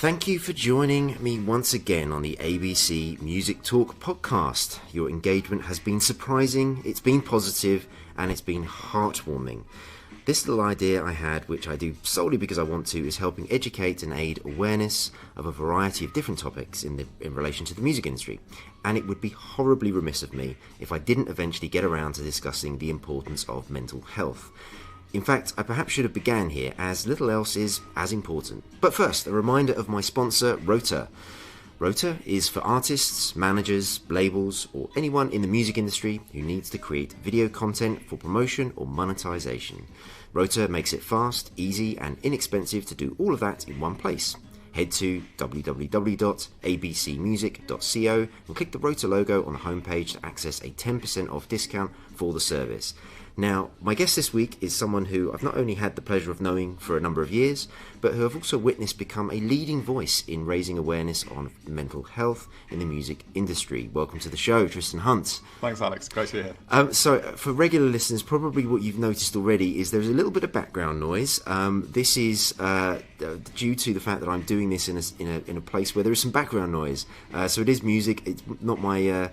Thank you for joining me once again on the ABC Music Talk podcast. Your engagement has been surprising, it's been positive, and it's been heartwarming. This little idea I had, which I do solely because I want to, is helping educate and aid awareness of a variety of different topics in relation to the music industry. And it would be horribly remiss of me if I didn't eventually get around to discussing the importance of mental health. In fact, I perhaps should have began here, as little else is as important. But first, a reminder of my sponsor, Rota. Rota is for artists, managers, labels, or anyone in the music industry who needs to create video content for promotion or monetization. Rota makes it fast, easy, and inexpensive to do all of that in one place. Head to www.abcmusic.co and click the Rota logo on the homepage to access a 10% off discount for the service. Now, my guest this week is someone who I've not only had the pleasure of knowing for a number of years, but who I've also witnessed become a leading voice in raising awareness on mental health in the music industry. Welcome to the show, Tristan Hunt. Thanks, Alex. Great to be here. So, for regular listeners, probably what you've noticed already is there's a little bit of background noise. This is due to the fact that I'm doing this in a place where there is some background noise. So it is music. It's not my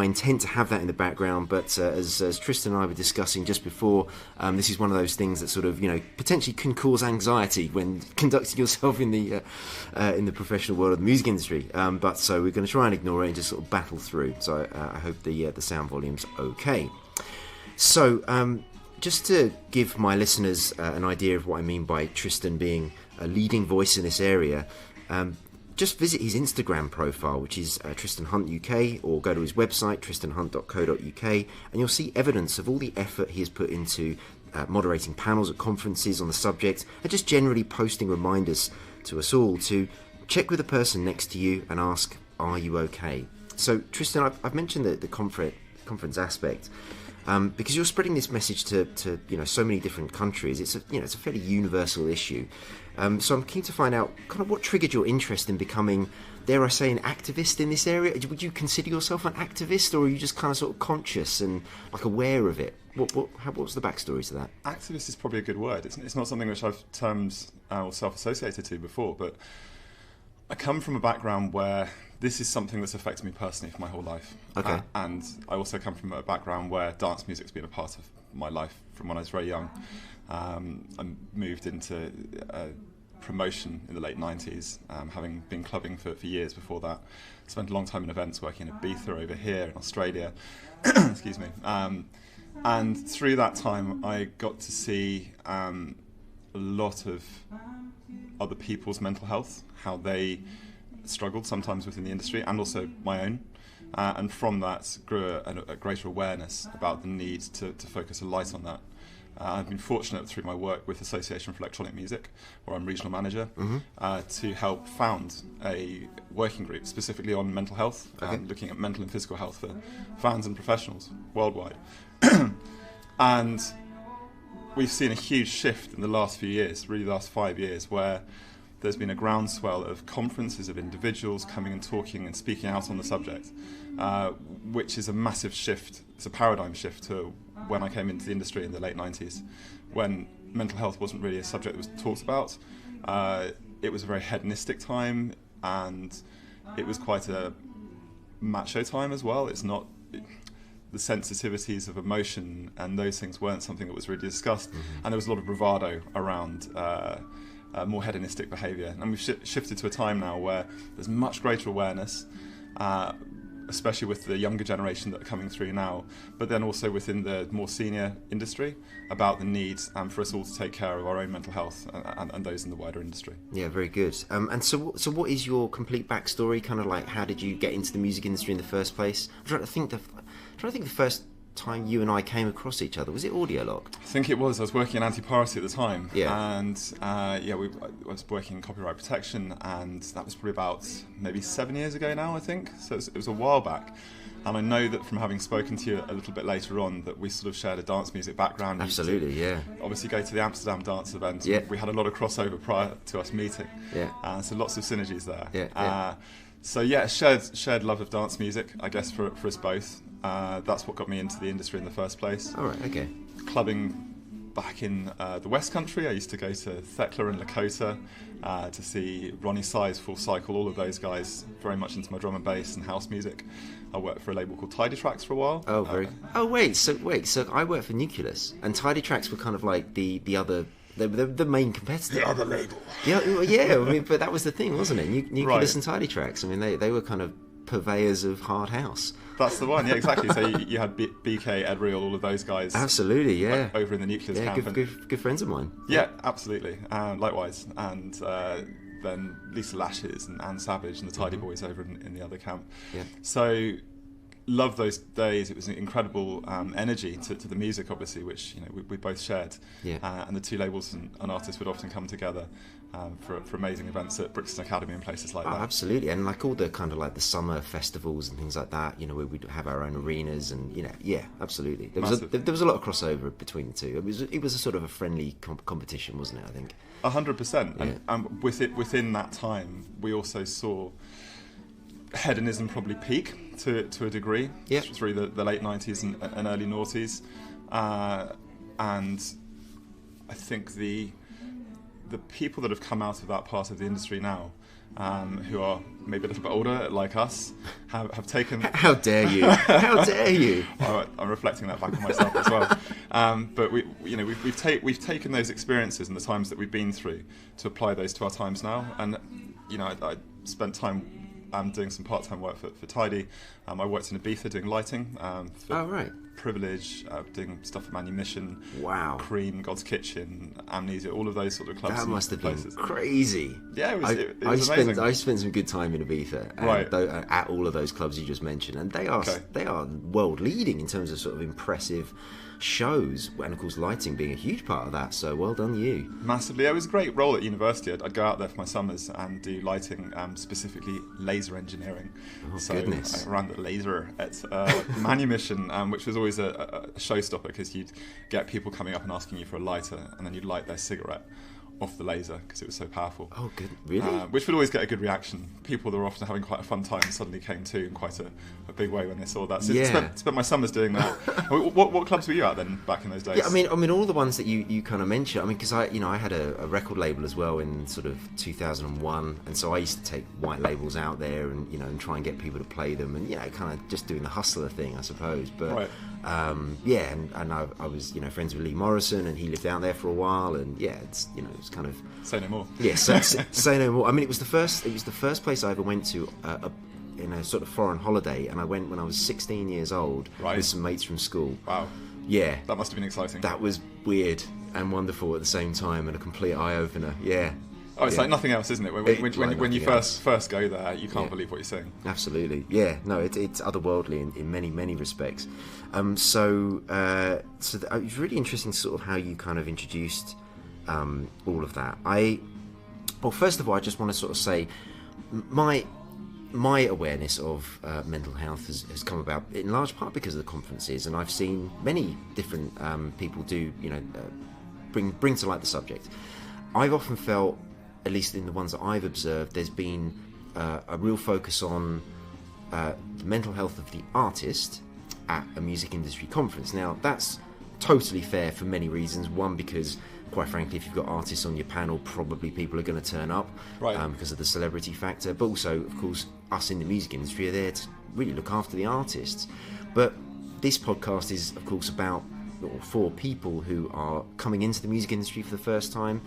intent to have that in the background, but as Tristan and I were discussing just before, this is one of those things that sort of, potentially can cause anxiety when conducting yourself in the professional world of the music industry. But so we're going to try and ignore it and just sort of battle through. So I hope the sound volume's okay. So just to give my listeners an idea of what I mean by Tristan being a leading voice in this area, just visit his Instagram profile, which is Tristan Hunt UK, or go to his website, tristanhunt.co.uk, and you'll see evidence of all the effort he has put into moderating panels at conferences on the subject, and just generally posting reminders to us all to check with the person next to you and ask, are you okay? So, Tristan, I've mentioned the conference aspect, because you're spreading this message to so many different countries. It's a fairly universal issue. So I'm keen to find out kind of what triggered your interest in becoming, dare I say, an activist in this area. Would you consider yourself an activist, or are you just kind of sort of conscious and like aware of it? What was the backstory to that? Activist is probably a good word. It's not something which I've termed or self-associated to before, but I come from a background where this is something that's affected me personally for my whole life. Okay. And I also come from a background where dance music's been a part of my life from when I was very young. I moved into promotion in the late 90s, having been clubbing for years before that. Spent a long time in events working in Ibiza over here in Australia. Excuse me. And through that time, I got to see a lot of other people's mental health, how they struggled sometimes within the industry, and also my own. And from that grew a greater awareness about the need to focus a light on that. I've been fortunate through my work with Association for Electronic Music, where I'm regional manager, to help found a working group specifically on mental health, looking at mental and physical health for fans and professionals worldwide. And we've seen a huge shift in the last few years, really the last 5 years, where there's been a groundswell of conferences of individuals coming and talking and speaking out on the subject, which is a massive shift. It's a paradigm shift to when I came into the industry in the late 90s, when mental health wasn't really a subject that was talked about. It was a very hedonistic time, and it was quite a macho time as well. It's not... The sensitivities of emotion and those things weren't something that was really discussed, and there was a lot of bravado around more hedonistic behaviour. And we've shifted to a time now where there's much greater awareness, especially with the younger generation that are coming through now, but then also within the more senior industry, about the need for us all to take care of our own mental health and those in the wider industry. Yeah, very good. And so what is your complete backstory? Kind of like, how did you get into the music industry in the first place? I'm trying to think the first time you and I came across each other. Was it Audiolog? I think it was. I was working in anti-piracy at the time. Yeah. And I was working in copyright protection, and that was probably about maybe 7 years ago now, I think. So it was a while back. And I know that from having spoken to you a little bit later on, that we sort of shared a dance music background. Absolutely, yeah. Obviously go to the Amsterdam dance event. Yeah. We had a lot of crossover prior to us meeting. Yeah. So lots of synergies there. Yeah. So yeah, shared love of dance music, I guess, for us both. That's what got me into the industry in the first place. All right, okay. Clubbing back in the West Country, I used to go to Thekla and Lakota to see Ronnie Size, Full Cycle, all of those guys, very much into my drum and bass and house music. I worked for a label called Tidy Tracks for a while. Oh, so I worked for Nucleus, and Tidy Tracks were kind of like the other... The main competitor. The other label. Yeah, I mean, but that was the thing, wasn't it? Nucleus Right. and Tidy Tracks. I mean, they were kind of purveyors of hard house. That's the one, yeah, exactly. So you had BK, Ed Real, all of those guys. Absolutely, yeah. Over in the Nucleus camp. Good friends of mine. Yeah, absolutely. Likewise. And then Lisa Lashes and Anne Savage and the Tidy Boys over in the other camp. Yeah. So love those days. It was an incredible energy to the music, obviously, which we both shared. Yeah. And the two labels and artists would often come together for amazing events at Brixton Academy and places like that. Absolutely, and like all the kind of like the summer festivals and things like that. Where we'd have our own arenas, and yeah, absolutely. There was a lot of crossover between the two. It was a sort of a friendly competition, wasn't it? I think 100%. And within that time, we also saw hedonism probably peak to a degree through the late 90s and early noughties, and I think the people that have come out of that part of the industry now, who are maybe a little bit older like us, have taken... How dare you? How dare you? I'm reflecting that back on myself as well. But we've taken those experiences and the times that we've been through to apply those to our times now. And I spent time doing some part-time work for Tidy. I worked in Ibiza doing lighting. For Privilege, doing stuff for Manumission. Wow. Cream, God's Kitchen, Amnesia, all of those sort of clubs. That must have been places. Crazy. Yeah, it was amazing. I spent some good time in Ibiza, at all of those clubs you just mentioned, and they are world leading in terms of sort of impressive shows, and of course lighting being a huge part of that, so well done you. Massively. It was a great role at university. I'd go out there for my summers and do lighting, specifically laser engineering. Goodness. I ran the laser at Manumission, which was always a showstopper, because you'd get people coming up and asking you for a lighter, and then you'd light their cigarette off the laser because it was so powerful. Oh, good. Really? Which would always get a good reaction. People that were often having quite a fun time suddenly came to in quite a big way when they saw that. So spent my summers doing that. What clubs were you at then back in those days? Yeah, I mean all the ones that you kind of mentioned. I mean, because I had a record label as well in sort of 2001, and so I used to take white labels out there and and try and get people to play them, and kind of just doing the hustler thing, I suppose. But right. And I was friends with Lee Morrison, and he lived out there for a while, and it's it's kind of say no more. Yes, say no more. I mean, it was the first place I ever went to in a sort of foreign holiday, and I went when I was 16 years old with some mates from school. Wow. Yeah. That must have been exciting. That was weird and wonderful at the same time, and a complete eye opener. Yeah. Oh, it's like nothing else, isn't it? When you first go there, you can't believe what you're seeing. Absolutely. Yeah. No, it's otherworldly in many respects. So it was really interesting, sort of how you kind of introduced all of that. Well, first of all, I just want to sort of say my awareness of mental health has come about in large part because of the conferences, and I've seen many different people do bring to light the subject. I've often felt, at least in the ones that I've observed, there's been a real focus on the mental health of the artist at a music industry conference. Now, that's totally fair for many reasons. One, because quite frankly, if you've got artists on your panel, probably people are going to turn up because of the celebrity factor. But also, of course, us in the music industry are there to really look after the artists. But this podcast is, of course, about for people who are coming into the music industry for the first time,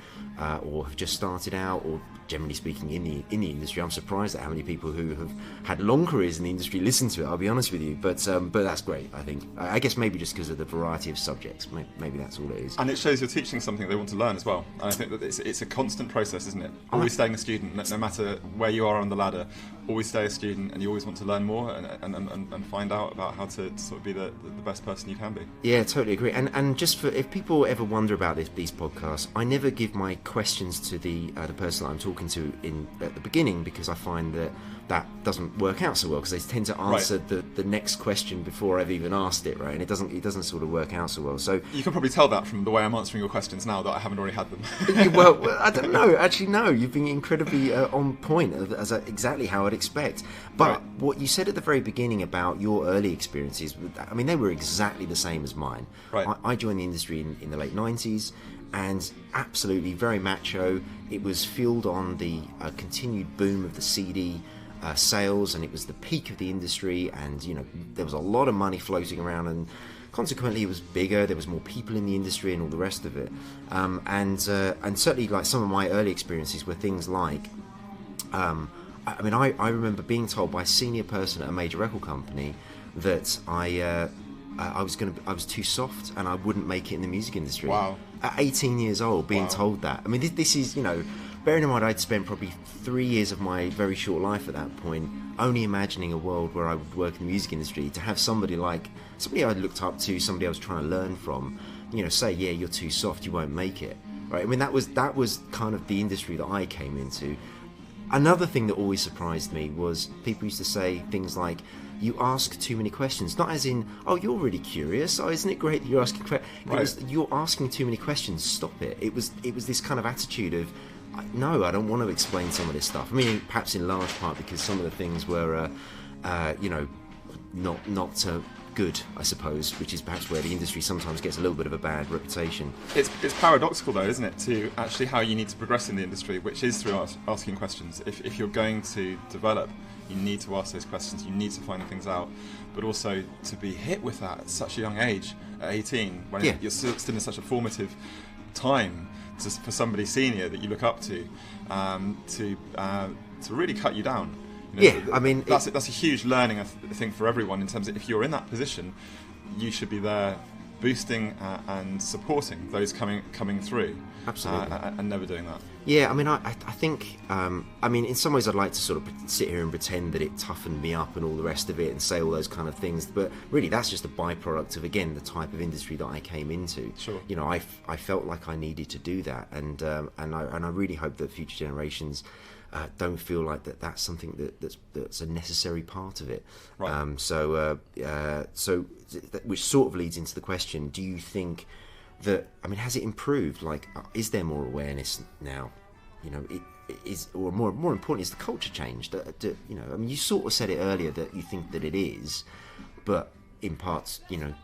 or have just started out, or generally speaking in the industry. I'm surprised at how many people who have had long careers in the industry listen to it, I'll be honest with you, but that's great. I guess maybe just because of the variety of subjects, maybe that's all it is. And it shows you're teaching something they want to learn as well, and I think that it's a constant process, isn't it? Always staying a student, no matter where you are on the ladder, always stay a student, and you always want to learn more and find out about how to sort of be the best person you can be. Yeah, totally agree. And just if people ever wonder about these podcasts, I never give my questions to the person I'm talking talking to at the beginning, because I find that doesn't work out so well, because they tend to answer the next question before I've even asked it, right? And it doesn't sort of work out so well. So you can probably tell that from the way I'm answering your questions now, that I haven't already had them. well, I don't know. Actually, no. You've been incredibly on point, as exactly how I'd expect. But what you said at the very beginning about your early experiences, I mean, they were exactly the same as mine. Right. I joined the industry in the late 90s, and absolutely very macho. It was fueled on the continued boom of the CD sales, and it was the peak of the industry, and there was a lot of money floating around, and consequently it was bigger, there was more people in the industry and all the rest of it, and certainly like some of my early experiences were things like I remember being told by a senior person at a major record company that I was too soft and I wouldn't make it in the music industry. Wow. At 18 years old, being told that. I mean, this is, bearing in mind I'd spent probably 3 years of my very short life at that point only imagining a world where I would work in the music industry, to have somebody I'd looked up to, somebody I was trying to learn from, say, yeah, you're too soft, you won't make it. Right? I mean, that was kind of the industry that I came into. Another thing that always surprised me was people used to say things like, you ask too many questions. Not as in, oh, you're really curious. Oh, isn't it great that you're asking questions? Right. You're asking too many questions. Stop it. It was this kind of attitude of, no, I don't want to explain some of this stuff. I mean, perhaps in large part because some of the things were, not good, I suppose, which is perhaps where the industry sometimes gets a little bit of a bad reputation. It's paradoxical, though, isn't it, to actually how you need to progress in the industry, which is through asking questions. If you're going to develop, you need to ask those questions, you need to find things out, but also to be hit with that at such a young age, at 18, when you're still in such a formative time for somebody senior that you look up to really cut you down. I mean, that's a huge learning, I think, for everyone, in terms of if you're in that position, you should be there boosting and supporting those coming through. Absolutely. And never doing that. Yeah, I mean, I think, in some ways I'd like to sort of sit here and pretend that it toughened me up and all the rest of it and say all those kind of things, but really that's just a byproduct of, again, the type of industry that I came into. Sure. I felt like I needed to do that, and I really hope that future generations don't feel like that's something that's a necessary part of it. Right. So which sort of leads into the question: do you think that, has it improved? Like, is there more awareness now? Or more importantly, is the culture changed? You sort of said it earlier that you think that it is, but in parts,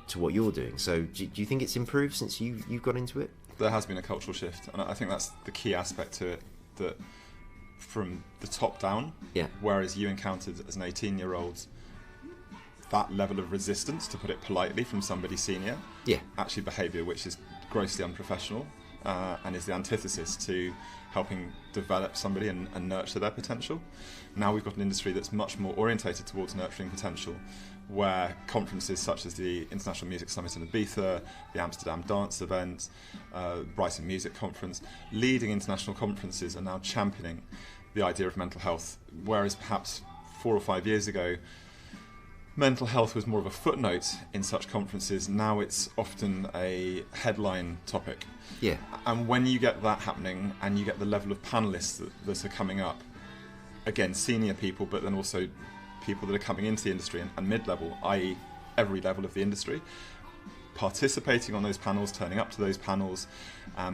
to what you're doing. So do you think it's improved since you've got into it? There has been a cultural shift, and I think that's the key aspect to it, that from the top down, whereas you encountered as an 18-year-old that level of resistance, to put it politely, from somebody senior, actually behaviour which is grossly unprofessional and is the antithesis to helping develop somebody and nurture their potential. Now we've got an industry that's much more orientated towards nurturing potential, where conferences such as the International Music Summit in Ibiza, the Amsterdam Dance Event, Brighton Music Conference, leading international conferences are now championing the idea of mental health, whereas perhaps 4 or 5 years ago mental health was more of a footnote in such conferences. Now it's often a headline topic. Yeah. And when you get that happening, and you get the level of panellists that are coming up, again, senior people, but then also people that are coming into the industry and mid-level, i.e. every level of the industry, participating on those panels, turning up to those panels,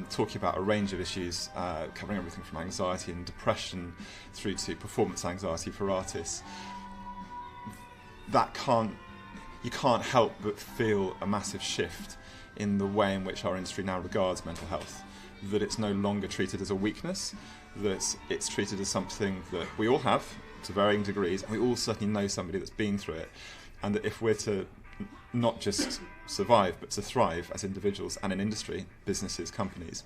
talking about a range of issues, covering everything from anxiety and depression through to performance anxiety for artists. You can't help but feel a massive shift in the way in which our industry now regards mental health, that it's no longer treated as a weakness, that it's treated as something that we all have to varying degrees, and we all certainly know somebody that's been through it, and that if we're to not just survive but to thrive as individuals and in industry, businesses, companies,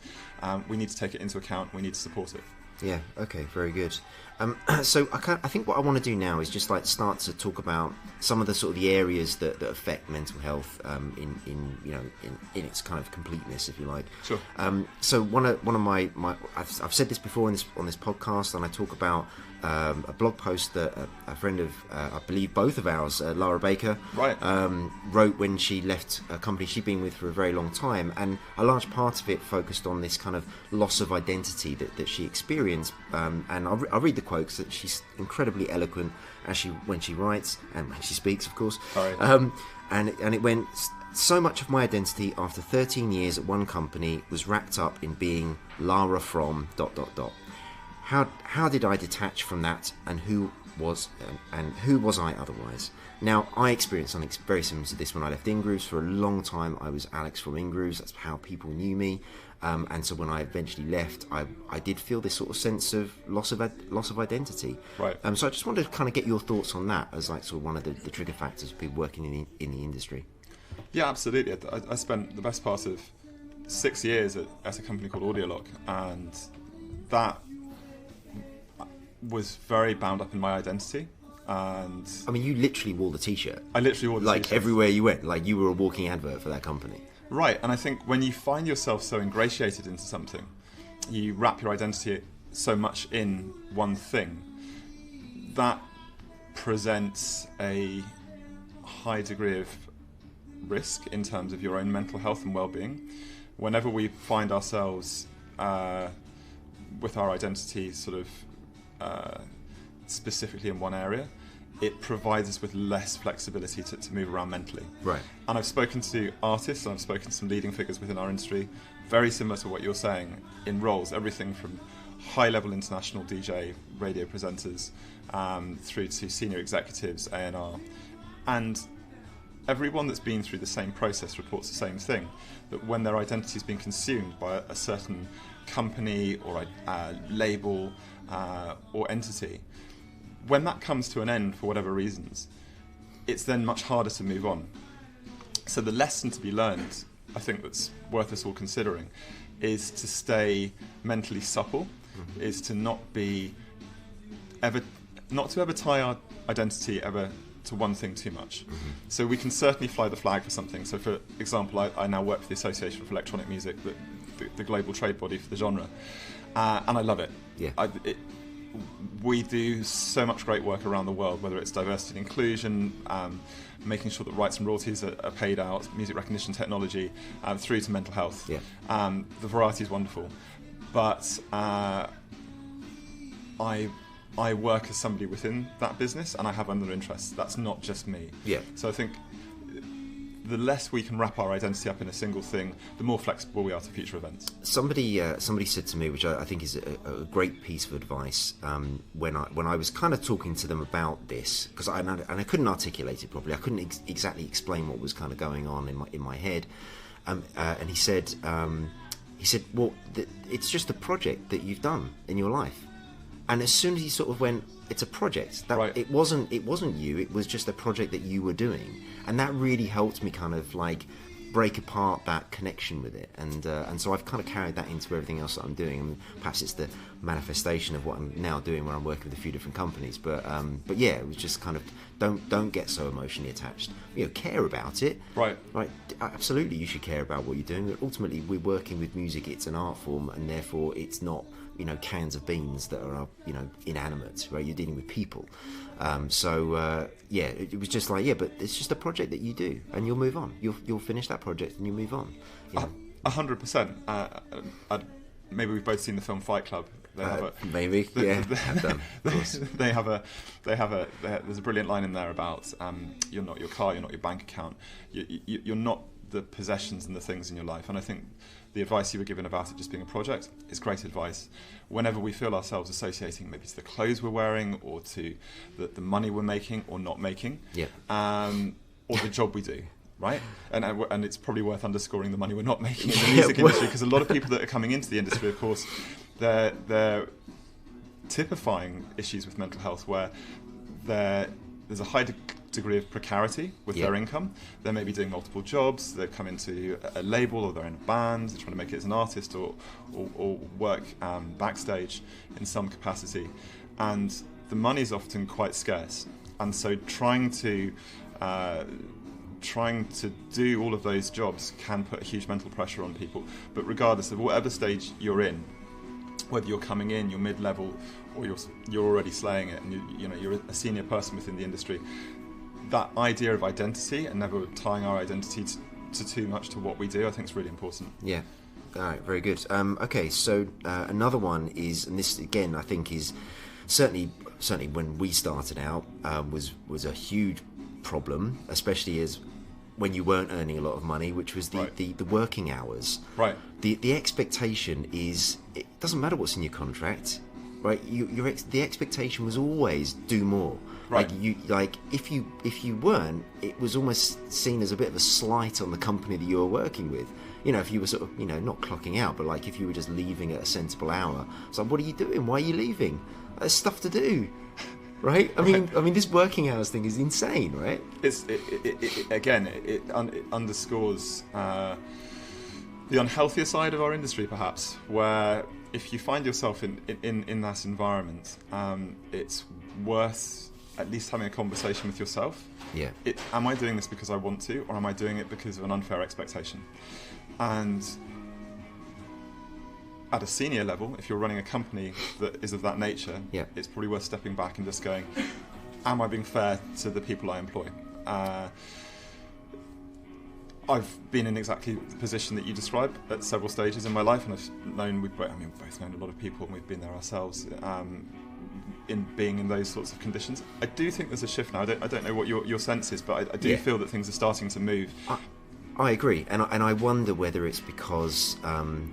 we need to take it into account, we need to support it. Yeah, okay, very good. So I think what I want to do now is just like start to talk about some of the sort of the areas that affect mental health in its kind of completeness, if you like. Sure. So one of my I've said this before on this podcast, and I talk about a blog post that a friend of I believe both of ours, Lara Baker, right, wrote when she left a company she'd been with for a very long time, and a large part of it focused on this kind of loss of identity that she experienced. And I'll read the quote because she's incredibly eloquent when she writes and when she speaks, of course. Right. And it went. So much of my identity after 13 years at one company was wrapped up in being Lara from ... How did I detach from that, and who was I otherwise? Now, I experienced something very similar to this when I left Ingrooves. For a long time, I was Alex from Ingrooves. That's how people knew me. And so when I eventually left, I did feel this sort of sense of loss of identity. Right. So I just wanted to kind of get your thoughts on that as like sort of one of the trigger factors of people working in the industry. Yeah, absolutely. I spent the best part of 6 years at a company called Audiolog, and that was very bound up in my identity. And I mean, you literally wore the T-shirt. I literally wore the T-shirt. T-shirt. Everywhere you went, like you were a walking advert for that company. Right, and I think when you find yourself so ingratiated into something, you wrap your identity so much in one thing, that presents a high degree of risk in terms of your own mental health and well-being. Whenever we find ourselves with our identity sort of specifically in one area, it provides us with less flexibility to move around mentally. Right. And I've spoken to artists, and I've spoken to some leading figures within our industry, very similar to what you're saying, in roles, everything from high-level international DJ radio presenters through to senior executives, A&R. And everyone that's been through the same process reports the same thing, that when their identity has been consumed by a certain company or a label or entity, when that comes to an end for whatever reasons, it's then much harder to move on. So the lesson to be learned, I think that's worth us all considering, is to stay mentally supple, is to not to ever tie our identity ever to one thing too much. So we can certainly fly the flag for something. So for example, I now work for the Association for Electronic Music, the global trade body for the genre, and I love it. Yeah. We do so much great work around the world, whether it's diversity and inclusion, making sure that rights and royalties are paid out, music recognition technology, through to mental health. Yeah. The variety is wonderful. But I work as somebody within that business, and I have other interests. That's not just me. Yeah. So I think the less we can wrap our identity up in a single thing, the more flexible we are to future events. Somebody said to me, which I think is a great piece of advice, when I was kind of talking to them about this, because I couldn't articulate it properly. I couldn't exactly explain what was kind of going on in my head. And he said, well, it's just a project that you've done in your life. And as soon as he sort of went, it's a project. That right. It wasn't you. It was just a project that you were doing, and that really helped me kind of like break apart that connection with it. And so I've kind of carried that into everything else that I'm doing. I mean, perhaps it's the manifestation of what I'm now doing, where I'm working with a few different companies. But yeah, it was just kind of don't get so emotionally attached. Care about it. Right. Right. Absolutely, you should care about what you're doing. But ultimately, we're working with music. It's an art form, and therefore it's not cans of beans that are inanimate, right? You're dealing with people. It was just like, but it's just a project that you do, and you'll move on. You'll finish that project and you'll move on. 100%. Maybe we've both seen the film Fight Club. They have maybe, yeah. Have done. Of course. There's a brilliant line in there about you're not your car, you're not your bank account, you're not the possessions and the things in your life. And I think the advice you were given about it just being a project is great advice. Whenever we feel ourselves associating maybe to the clothes we're wearing, or to the money we're making or not making, or the job we do, right? And it's probably worth underscoring the money we're not making in the music industry, because a lot of people that are coming into the industry, of course, they're typifying issues with mental health where there's a high degree of precarity with their income. They may be doing multiple jobs, they've come into a label, or they're in a band, they're trying to make it as an artist, or work backstage in some capacity. and the money's often quite scarce, and so trying to do all of those jobs can put a huge mental pressure on people. But regardless of whatever stage you're in, whether you're coming in, you're mid-level, or you're already slaying it, and you're a senior person within the industry, that idea of identity and never tying our identity to too much to what we do, I think is really important. Yeah. All right, very good. Okay, so another one is, and this again I think is certainly when we started out was a huge problem, especially as when you weren't earning a lot of money, which was the working hours. Right. The expectation is, it doesn't matter what's in your contract, right? The expectation was always do more. Right. If you weren't, it was almost seen as a bit of a slight on the company that you were working with. If you were sort of, not clocking out, but like if you were just leaving at a sensible hour, it's like, what are you doing? Why are you leaving? There's stuff to do. Right? I mean, this working hours thing is insane, right? It underscores the unhealthier side of our industry, perhaps, where if you find yourself in that environment, it's worth at least having a conversation with yourself. Yeah. Am I doing this because I want to, or am I doing it because of an unfair expectation? And at a senior level, if you're running a company that is of that nature, it's probably worth stepping back and just going, am I being fair to the people I employ? I've been in exactly the position that you describe at several stages in my life, and we've both known a lot of people, and we've been there ourselves in being in those sorts of conditions. I do think there's a shift now. I don't know what your sense is, but I do feel that things are starting to move. I agree, and I wonder whether it's because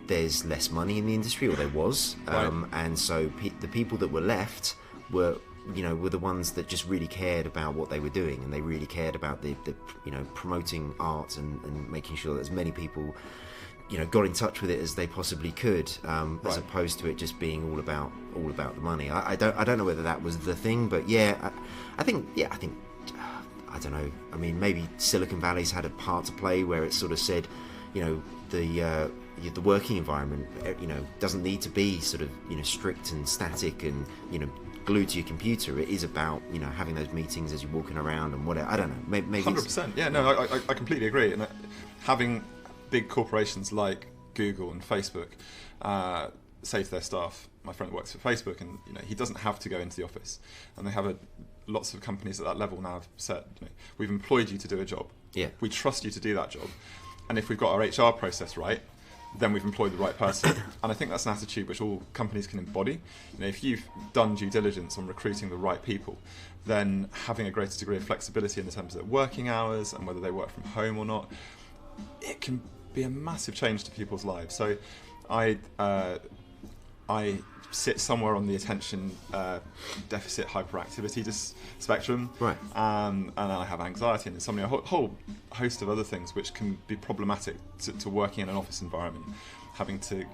there's less money in the industry, or there was, and so the people that were left were the ones that just really cared about what they were doing, and they really cared about the promoting art and making sure that as many people got in touch with it as they possibly could, as opposed to it just being all about the money. I don't know whether that was the thing, but I think. I don't know. I mean, maybe Silicon Valley's had a part to play where it sort of said, the working environment, doesn't need to be sort of, strict and static and, glued to your computer. It is about, having those meetings as you're walking around and whatever. I don't know. Maybe 100%. Yeah, no, I completely agree. And having big corporations like Google and Facebook say to their staff, my friend works for Facebook, and he doesn't have to go into the office, and they have lots of companies at that level now have said, we've employed you to do a job. Yeah. We trust you to do that job, and if we've got our HR process right, then we've employed the right person. And I think that's an attitude which all companies can embody. If you've done due diligence on recruiting the right people, then having a greater degree of flexibility in terms of their working hours and whether they work from home or not, it can be a massive change to people's lives. So I sit somewhere on the attention deficit hyperactivity spectrum, right? And I have anxiety and insomnia, a whole host of other things which can be problematic to working in an office environment, having to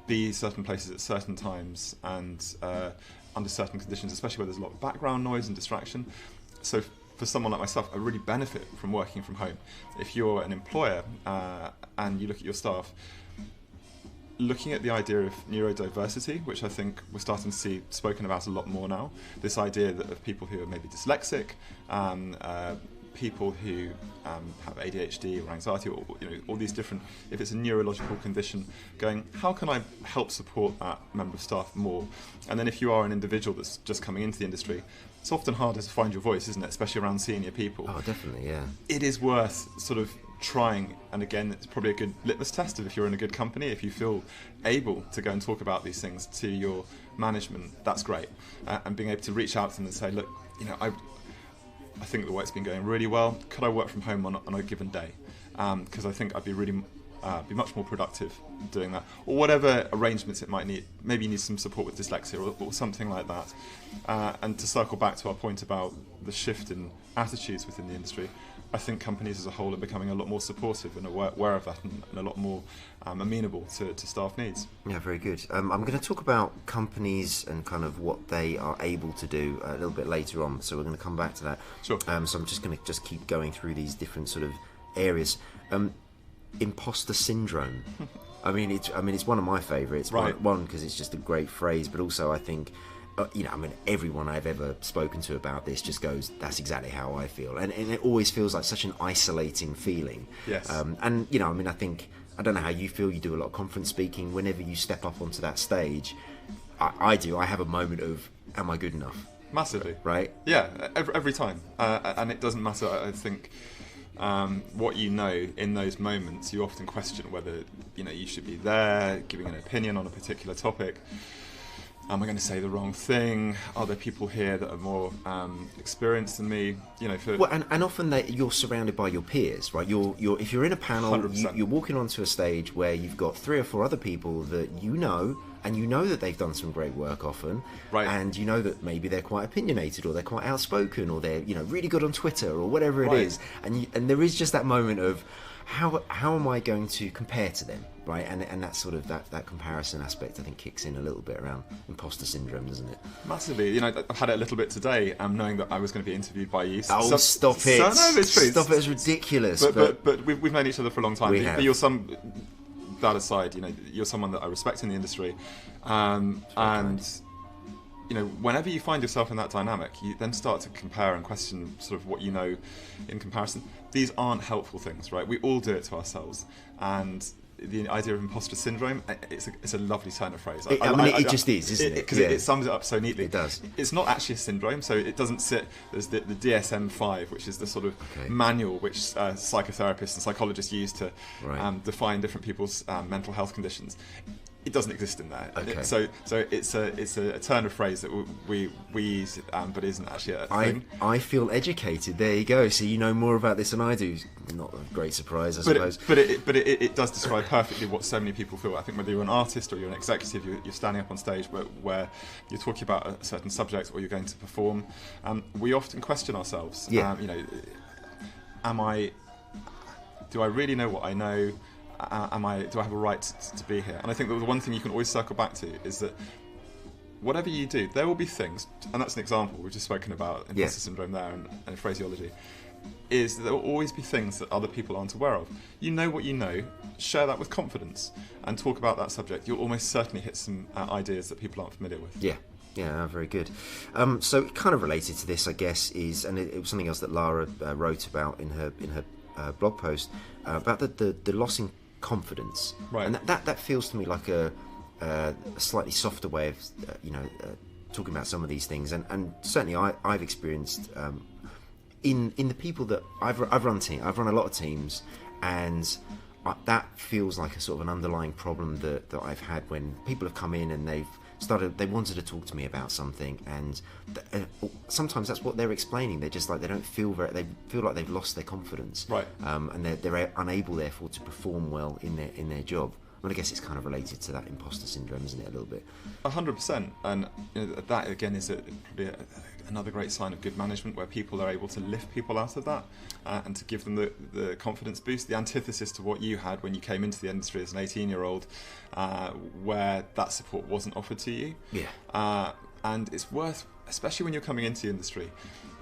be certain places at certain times and under certain conditions, especially where there's a lot of background noise and distraction. So for someone like myself, I really benefit from working from home. If you're an employer and you look at your staff, looking at the idea of neurodiversity, which I think we're starting to see spoken about a lot more now, this idea of people who are maybe dyslexic, people who have ADHD or anxiety, or all these different, if it's a neurological condition, going, how can I help support that member of staff more? And then if you are an individual that's just coming into the industry, it's often harder to find your voice, isn't it? Especially around senior people. Oh, definitely, yeah. It is worth sort of trying, and again, it's probably a good litmus test of if you're in a good company. If you feel able to go and talk about these things to your management, that's great. And being able to reach out to them and say, look, I think the work's been going really well. Could I work from home on a given day? Because I think I'd be really be much more productive doing that, or whatever arrangements it might need. Maybe you need some support with dyslexia or something like that. And to circle back to our point about the shift in attitudes within the industry, I think companies as a whole are becoming a lot more supportive and aware of that, and a lot more amenable to staff needs. Yeah, very good. I'm going to talk about companies and kind of what they are able to do a little bit later on, so we're going to come back to that. Sure. So I'm just going to keep going through these different sort of areas. Imposter syndrome. I mean, it's one of my favourites. Right. One, because it's just a great phrase, but also I think I mean, everyone I've ever spoken to about this just goes, that's exactly how I feel. And it always feels like such an isolating feeling. Yes. And, I mean, I don't know how you feel. You do a lot of conference speaking. Whenever you step up onto that stage, I do. I have a moment of, am I good enough? Massively. Right? Yeah, every time. And it doesn't matter, I think, what you know in those moments. You often question whether, you should be there, giving an opinion on a particular topic. Am I going to say the wrong thing? Are there people here that are more experienced than me? Well, and often you're surrounded by your peers, right? If you're in a panel, you're walking onto a stage where you've got 3 or 4 other people that and you know that they've done some great work often, right. And you know that maybe they're quite opinionated, or they're quite outspoken, or they're really good on Twitter, or whatever it is, and there is just that moment of how am I going to compare to them, right? And that sort of that comparison aspect, I think, kicks in a little bit around imposter syndrome, doesn't it? Massively. I've had it a little bit today, knowing that I was going to be interviewed by you. Oh, stop it! No, it's true. Stop it! It's ridiculous. But we've known each other for a long time. But you're that aside, you're someone that I respect in the industry, and whenever you find yourself in that dynamic, you then start to compare and question sort of what you know in comparison. These aren't helpful things, right? We all do it to ourselves, and the idea of imposter syndrome, it's a lovely turn of phrase. It just is, isn't it? Because it sums it up so neatly. It does. It's not actually a syndrome, so it doesn't sit. There's the DSM-5, which is the sort of manual which psychotherapists and psychologists use to define different people's mental health conditions. It doesn't exist in there. Okay. So it's a turn of phrase that we use, but isn't actually a thing. I feel educated. There you go. So you know more about this than I do. Not a great surprise, I suppose. But it does describe perfectly what so many people feel. I think whether you're an artist or you're an executive, you're standing up on stage where you're talking about a certain subject or you're going to perform. We often question ourselves. Yeah. Do I really know what I know? Do I have a right to be here? And I think that the one thing you can always circle back to is that whatever you do, there will be things, and that's an example, we've just spoken about imposter syndrome there and phraseology, is that there will always be things that other people aren't aware of. You know what you know, share that with confidence, and talk about that subject. You'll almost certainly hit some ideas that people aren't familiar with. Yeah, very good. So kind of related to this, I guess, and it was something else that Lara wrote about in her blog post about the loss in confidence, right? And that feels to me like a slightly softer way of talking about some of these things, and certainly I've experienced in the people that I've run a lot of teams, and that feels like a sort of an underlying problem that I've had when people have come in and they wanted to talk to me about something, and sometimes that's what they're explaining. They're just like, they feel like they've lost their confidence, right? And they're unable, therefore, to perform well in their job. I mean, I guess it's kind of related to that imposter syndrome, isn't it, a little bit? 100%, and that again is probably another great sign of good management, where people are able to lift people out of that and to give them the confidence boost. The antithesis to what you had when you came into the industry as an 18-year-old, where that support wasn't offered to you. Yeah. And it's worth, especially when you're coming into the industry,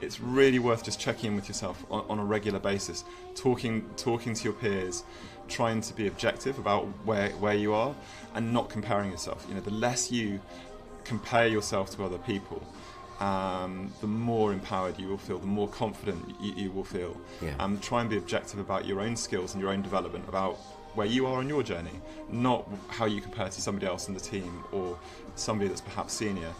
it's really worth just checking in with yourself on a regular basis, talking to your peers, trying to be objective about where you are and not comparing yourself. The less you compare yourself to other people, the more empowered you will feel, the more confident you will feel. Yeah. Try and be objective about your own skills and your own development, about where you are on your journey, not how you compare to somebody else in the team or somebody that's perhaps senior.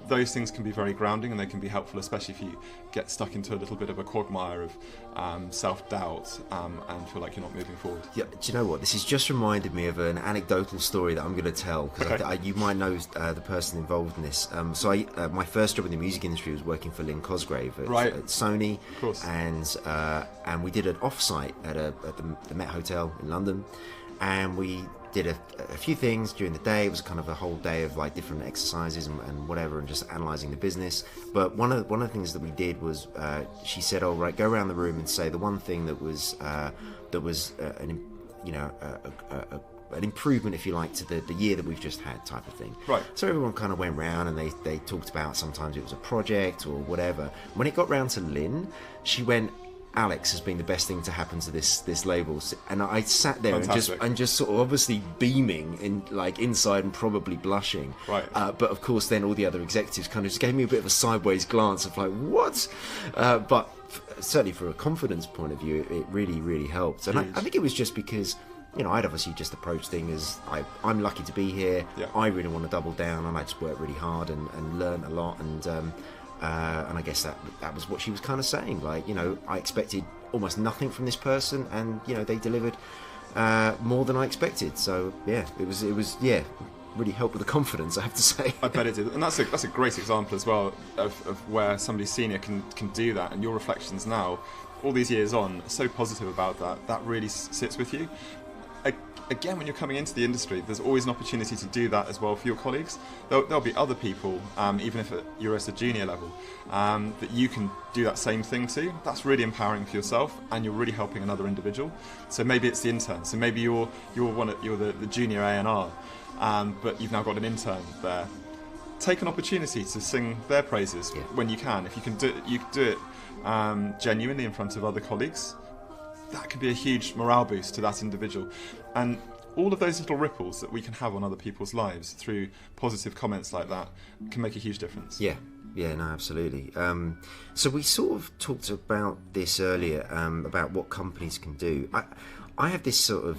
Those things can be very grounding, and they can be helpful, especially if you get stuck into a little bit of a quagmire of self-doubt and feel like you're not moving forward. Yeah, do you know what? This has just reminded me of an anecdotal story that I'm going to tell, because you might know the person involved in this. So my first job in the music industry was working for Lynn Cosgrave at Sony, of course. And we did an off-site at the Met Hotel in London, and we did a few things during the day. It was kind of a whole day of like different exercises and whatever, and just analysing the business. But one of the things that we did was she said, "Oh, right, go around the room and say the one thing that was an improvement, if you like, to the year that we've just had," type of thing. Right. So everyone kind of went round and they talked about, sometimes it was a project or whatever. When it got round to Lynn, she went, Alex has been the best thing to happen to this label. And I sat there Fantastic. and just sort of obviously beaming in like inside and probably blushing. Right. But of course then all the other executives kind of just gave me a bit of a sideways glance of like, what? But certainly for a confidence point of view, it really, really helped. And I think it was just because, you know, I'd obviously just approached things as I'm lucky to be here. Yeah. I really want to double down, and I just worked really hard and learned a lot. And I guess that was what she was kind of saying. Like, you know, I expected almost nothing from this person, and you know, they delivered more than I expected. So yeah, it was really helped with the confidence, I have to say. I bet it did, and that's a great example as well of where somebody senior can do that. And your reflections now, all these years on, are so positive about that. That really sits with you. Again, when you're coming into the industry, there's always an opportunity to do that as well for your colleagues. There'll be other people, even if you're at a junior level, that you can do that same thing to. That's really empowering for yourself, and you're really helping another individual. So maybe it's the intern. So maybe you're the junior A&R, but you've now got an intern there. Take an opportunity to sing their praises when you can. If you can do it genuinely in front of other colleagues. That could be a huge morale boost to that individual. And all of those little ripples that we can have on other people's lives through positive comments like that can make a huge difference. Yeah, no, absolutely. So we sort of talked about this earlier, about what companies can do. I have this sort of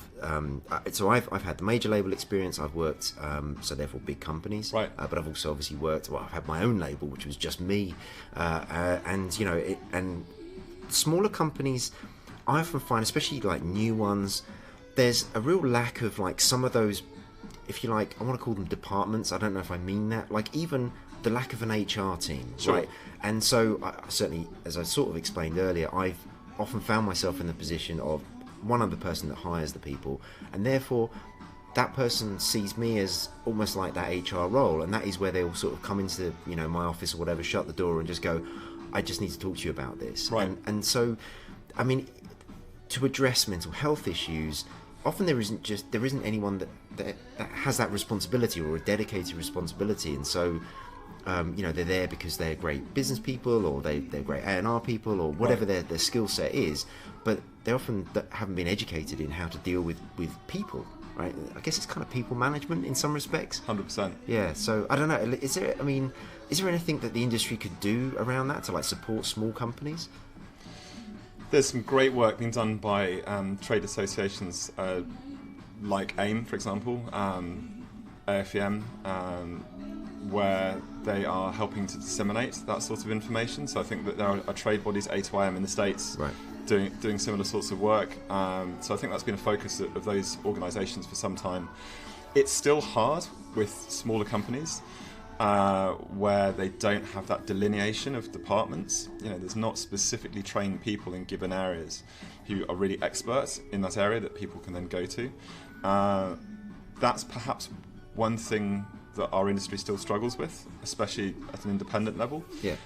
so I've had the major label experience. I've worked so therefore big companies, right? But I've also obviously worked. Well, I've had my own label, which was just me, and you know, and smaller companies. I often find, especially like new ones, there's a real lack of like some of those, if you like, I want to call them departments. I don't know if I mean that. Like even the lack of an HR team, sure. Right? And so certainly, as I sort of explained earlier, I've often found myself in the position of one other person that hires the people, and therefore that person sees me as almost like that HR role, and that is where they'll sort of come into, you know, my office or whatever, shut the door and just go, I just need to talk to you about this. Right. And so, I mean, to address mental health issues, often there isn't anyone that has that responsibility or a dedicated responsibility, and so you know, they're there because they're great business people or they're great A&R people or whatever their skill set is, but they often haven't been educated in how to deal with people, right? I guess it's kind of people management in some respects. 100%. Yeah, so I don't know, is there anything that the industry could do around that to like support small companies? There's some great work being done by trade associations like AIM, for example, AFEM, where they are helping to disseminate that sort of information. So I think that there are trade bodies, A2IM in the States, right, doing similar sorts of work. So I think that's been a focus of those organisations for some time. It's still hard with smaller companies, where they don't have that delineation of departments. You know, there's not specifically trained people in given areas who are really experts in that area that people can then go to. That's perhaps one thing that our industry still struggles with, especially at an independent level. Yeah.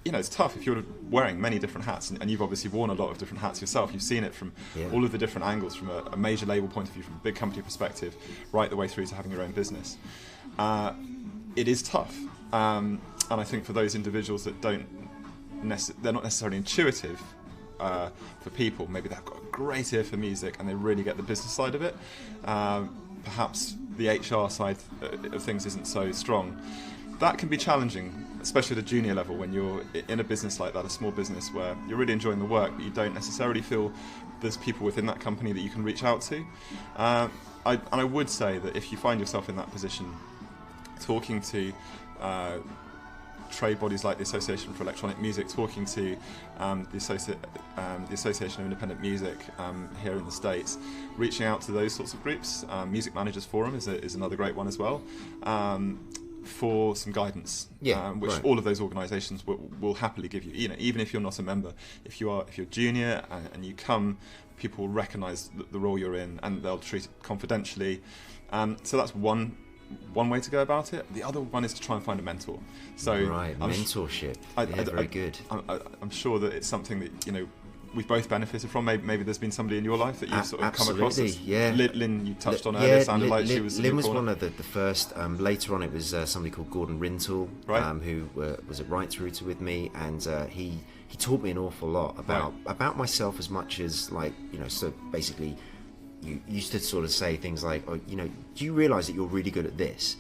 You know, it's tough if you're wearing many different hats, and you've obviously worn a lot of different hats yourself. You've seen it from all of the different angles, from a major label point of view, from a big company perspective, right the way through to having your own business. It is tough, and I think for those individuals that they're not necessarily intuitive for people. Maybe they've got a great ear for music and they really get the business side of it. Perhaps the HR side of things isn't so strong. That can be challenging, especially at a junior level, when you're in a business like that, a small business where you're really enjoying the work, but you don't necessarily feel there's people within that company that you can reach out to. I would say that if you find yourself in that position, talking to trade bodies like the Association for Electronic Music, talking to the Association of Independent Music here in the States, reaching out to those sorts of groups. Music Managers Forum is another great one as well, for some guidance, which right, all of those organisations will happily give you. You know, even if you're not a member, if you're junior and you come, people will recognise the role you're in and they'll treat it confidentially. So that's one way to go about it. The other one is to try and find a mentor. So right, mentorship. Very good. I'm sure that it's something that, you know, we've both benefited from. Maybe there's been somebody in your life that you've sort of come across. Yeah. Lynn, you touched on earlier. Sounded like she was. Lynn was one of the first. Later on, it was somebody called Gordon Rintoul, who was at Right Through to with me, and he taught me an awful lot about myself, as much as, like, you know. So basically, you used to sort of say things like, "Oh, you know, do you realise that you're really good at this?"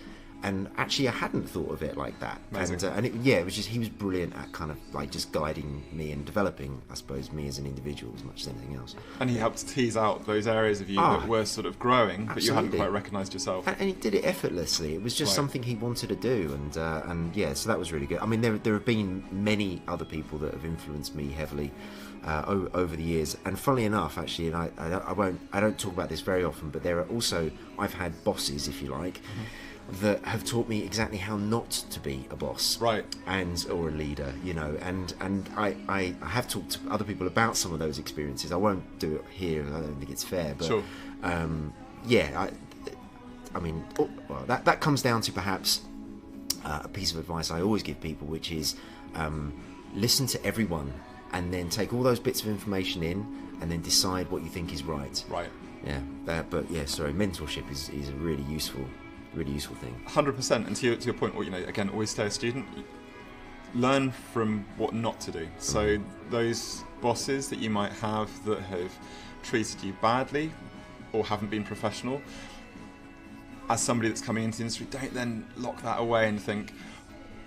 And actually, I hadn't thought of it like that. Amazing. And it was just, he was brilliant at kind of like just guiding me and developing, I suppose, me as an individual as much as anything else. And he helped tease out those areas of you that were sort of growing, but you hadn't quite recognised yourself. And he did it effortlessly. It was just something he wanted to do, and yeah, so that was really good. I mean, there have been many other people that have influenced me heavily over the years. And funnily enough, actually, and I don't talk about this very often, but there are also, I've had bosses, if you like. That have taught me exactly how not to be a boss, or a leader, you know. And I have talked to other people about some of those experiences. I won't do it here. I don't think it's fair, but sure. I mean, well, that comes down to perhaps a piece of advice I always give people, which is listen to everyone, and then take all those bits of information in, and then decide what you think is right. Right. Yeah. Mentorship is a really useful thing. 100%. And to your point, you know, again, always stay a student. Learn from what not to do. So those bosses that you might have that have treated you badly or haven't been professional, as somebody that's coming into the industry, don't then lock that away and think,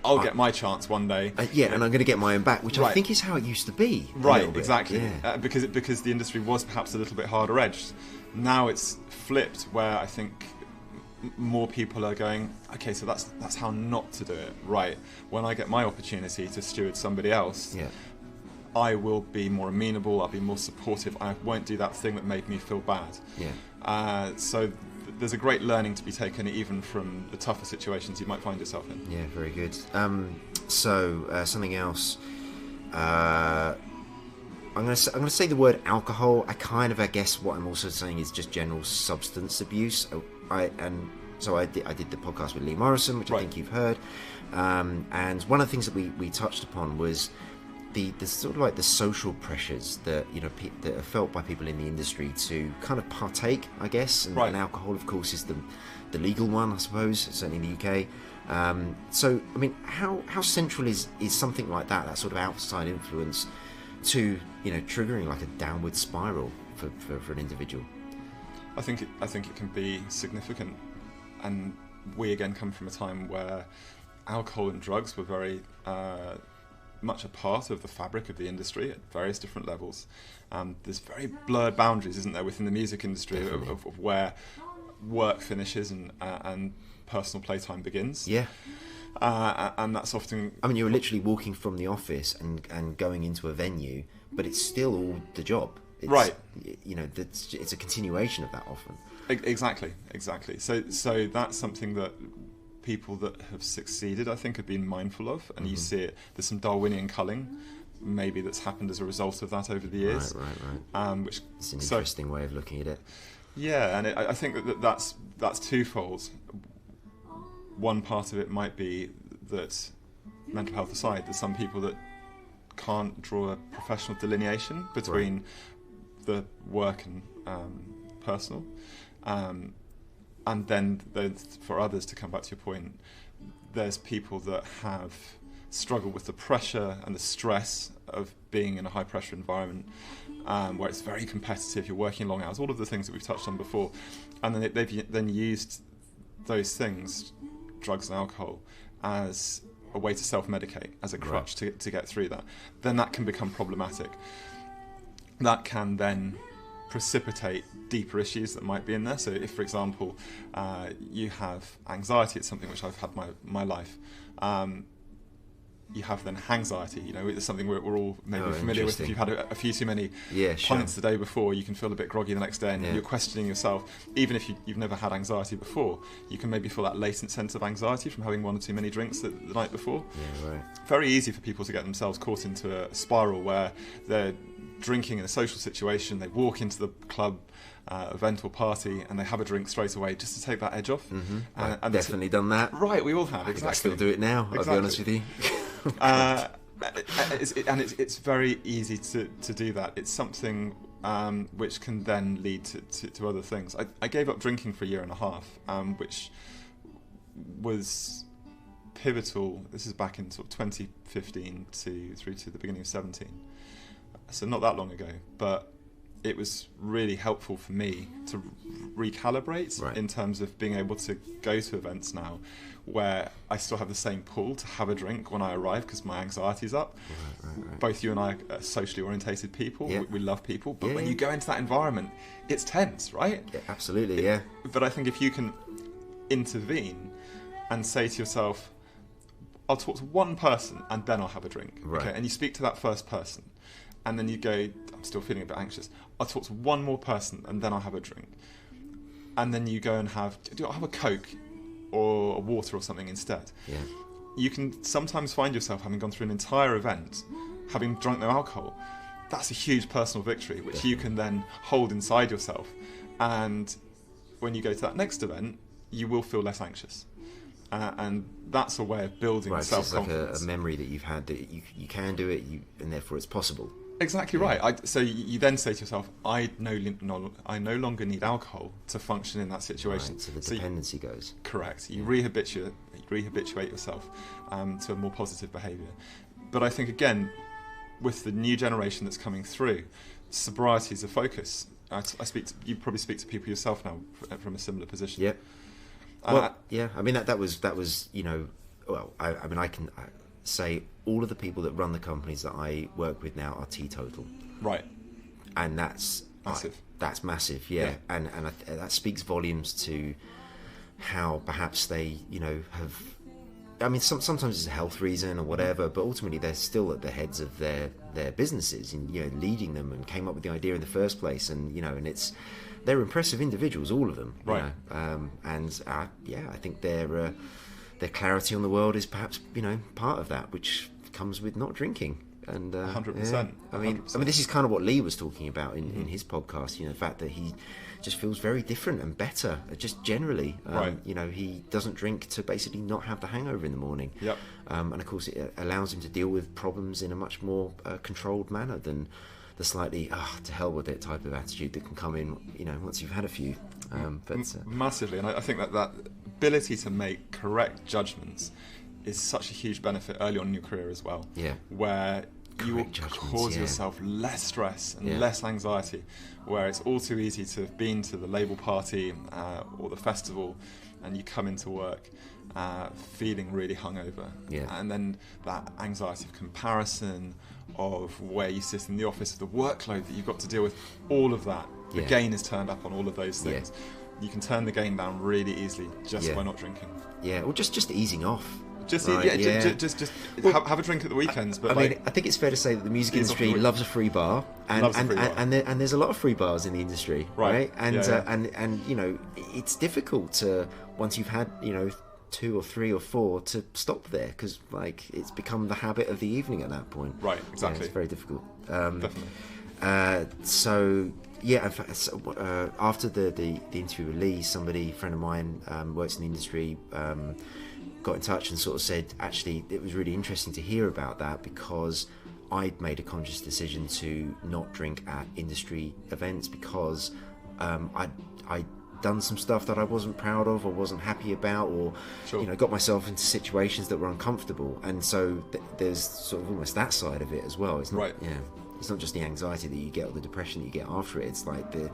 I'll get my chance one day. And I'm going to get my own back, which I think is how it used to be. Right, exactly. Yeah. Because the industry was perhaps a little bit harder edged. Now it's flipped, where I think more people are going, okay, so that's how not to do it. Right, when I get my opportunity to steward somebody else, I will be more amenable, I'll be more supportive, I won't do that thing that made me feel bad. So there's a great learning to be taken even from the tougher situations you might find yourself in. Yeah, very good. Something else, I'm going to say the word alcohol. I guess what I'm also saying is just general substance abuse. I did the podcast with Lee Morrison, which I think you've heard, and one of the things that we touched upon was the sort of like the social pressures that, you know, that are felt by people in the industry to kind of partake, I guess, and alcohol, of course, is the legal one, I suppose, certainly in the UK. So I mean, how central is something like that sort of outside influence to, you know, triggering like a downward spiral for an individual? I think it can be significant, and we again come from a time where alcohol and drugs were very much a part of the fabric of the industry at various different levels. There's very blurred boundaries, isn't there, within the music industry of where work finishes and personal playtime begins. Yeah. And that's often... I mean, you're literally walking from the office and going into a venue, but it's still all the job. It's, you know, it's a continuation of that often. Exactly. So that's something that people that have succeeded, I think, have been mindful of, and you see it. There's some Darwinian culling, maybe, that's happened as a result of that over the years. Right. Which it's an interesting way of looking at it. Yeah, and I think that's twofold. One part of it might be that, mental health aside, there's some people that can't draw a professional delineation between the work and personal, and then for others, to come back to your point, there's people that have struggled with the pressure and the stress of being in a high pressure environment, where it's very competitive, you're working long hours, all of the things that we've touched on before, and then they've then used those things, drugs and alcohol, as a way to self-medicate, as a crutch to get through that. Then that can become problematic. That can then precipitate deeper issues that might be in there. So if, for example, you have anxiety, it's something which I've had my life, you have then anxiety, you know, it's something we're all maybe familiar with. If you've had a few too many pints the day before, you can feel a bit groggy the next day, and you're questioning yourself. Even if you've never had anxiety before, you can maybe feel that latent sense of anxiety from having one or too many drinks the night before. Very easy for people to get themselves caught into a spiral where they're drinking in a social situation, they walk into the club, event or party, and they have a drink straight away just to take that edge off. I've definitely done that. Right, we all have. Exactly. I still do it now, I'll be honest with you. It's very easy to do that. It's something which can then lead to other things. I gave up drinking for a year and a half, which was pivotal. This is back in sort of 2015 through to the beginning of 17, so not that long ago, but it was really helpful for me to recalibrate in terms of being able to go to events now where I still have the same pull to have a drink when I arrive because my anxiety's up. Right. Both you and I are socially orientated people. Yeah. We love people, but when you go into that environment, it's tense, right? Yeah, absolutely, But I think if you can intervene and say to yourself, I'll talk to one person and then I'll have a drink. Right. Okay? And you speak to that first person and then you go, I'm still feeling a bit anxious. I'll talk to one more person and then I'll have a drink. And then you go and I'll have a Coke or a water or something instead. Yeah. You can sometimes find yourself having gone through an entire event, having drunk no alcohol. That's a huge personal victory, which you can then hold inside yourself. And when you go to that next event, you will feel less anxious. And that's a way of building self-confidence. It's like a memory that you've had that you can do it, and therefore it's possible. Exactly right. So you then say to yourself, I no longer need alcohol to function in that situation. Right, so the dependency goes. Correct. You rehabilitate yourself to a more positive behaviour. But I think, again, with the new generation that's coming through, sobriety is a focus. You probably speak to people yourself now from a similar position. Yep. I mean that was well, I can say all of the people that run the companies that I work with now are teetotal. Right. And that's massive. That's massive, yeah. And that speaks volumes to how perhaps they, have. I mean, sometimes it's a health reason or whatever, but ultimately they're still at the heads of their businesses and leading them, and came up with the idea in the first place, and and they're impressive individuals, all of them. Right. I think their clarity on the world is perhaps part of that, which comes with not drinking. And 100%. I mean, this is kind of what Lee was talking about in his podcast. The fact that he just feels very different and better, just generally. Right. He doesn't drink to basically not have the hangover in the morning. Yep. And of course, it allows him to deal with problems in a much more controlled manner than the slightly to hell with it type of attitude that can come in, once you've had a few. Massively, and I think that ability to make correct judgments is such a huge benefit early on in your career as well. Yeah. Where you will cause yourself less stress and less anxiety, where it's all too easy to have been to the label party or the festival and you come into work feeling really hungover. Yeah. And then that anxiety of comparison, of where you sit in the office, of the workload that you've got to deal with, all of that. The gain is turned up on all of those things. Yeah. You can turn the gain down really easily just by not drinking. Yeah, or just easing off. Just have a drink at the weekends. But I think it's fair to say that the music industry loves a free bar, and there's a lot of free bars in the industry, right? And it's difficult to, once you've had 2 or 3 or 4, to stop there, because it's become the habit of the evening at that point. Right, exactly. It's very difficult. Definitely. After the interview with Lee, a friend of mine, works in the industry, got in touch and sort of said, actually, it was really interesting to hear about that, because I'd made a conscious decision to not drink at industry events because I'd done some stuff that I wasn't proud of or wasn't happy about, or got myself into situations that were uncomfortable, and so there's sort of almost that side of it as well. It's not, right. It's not just the anxiety that you get or the depression that you get after it. It's like the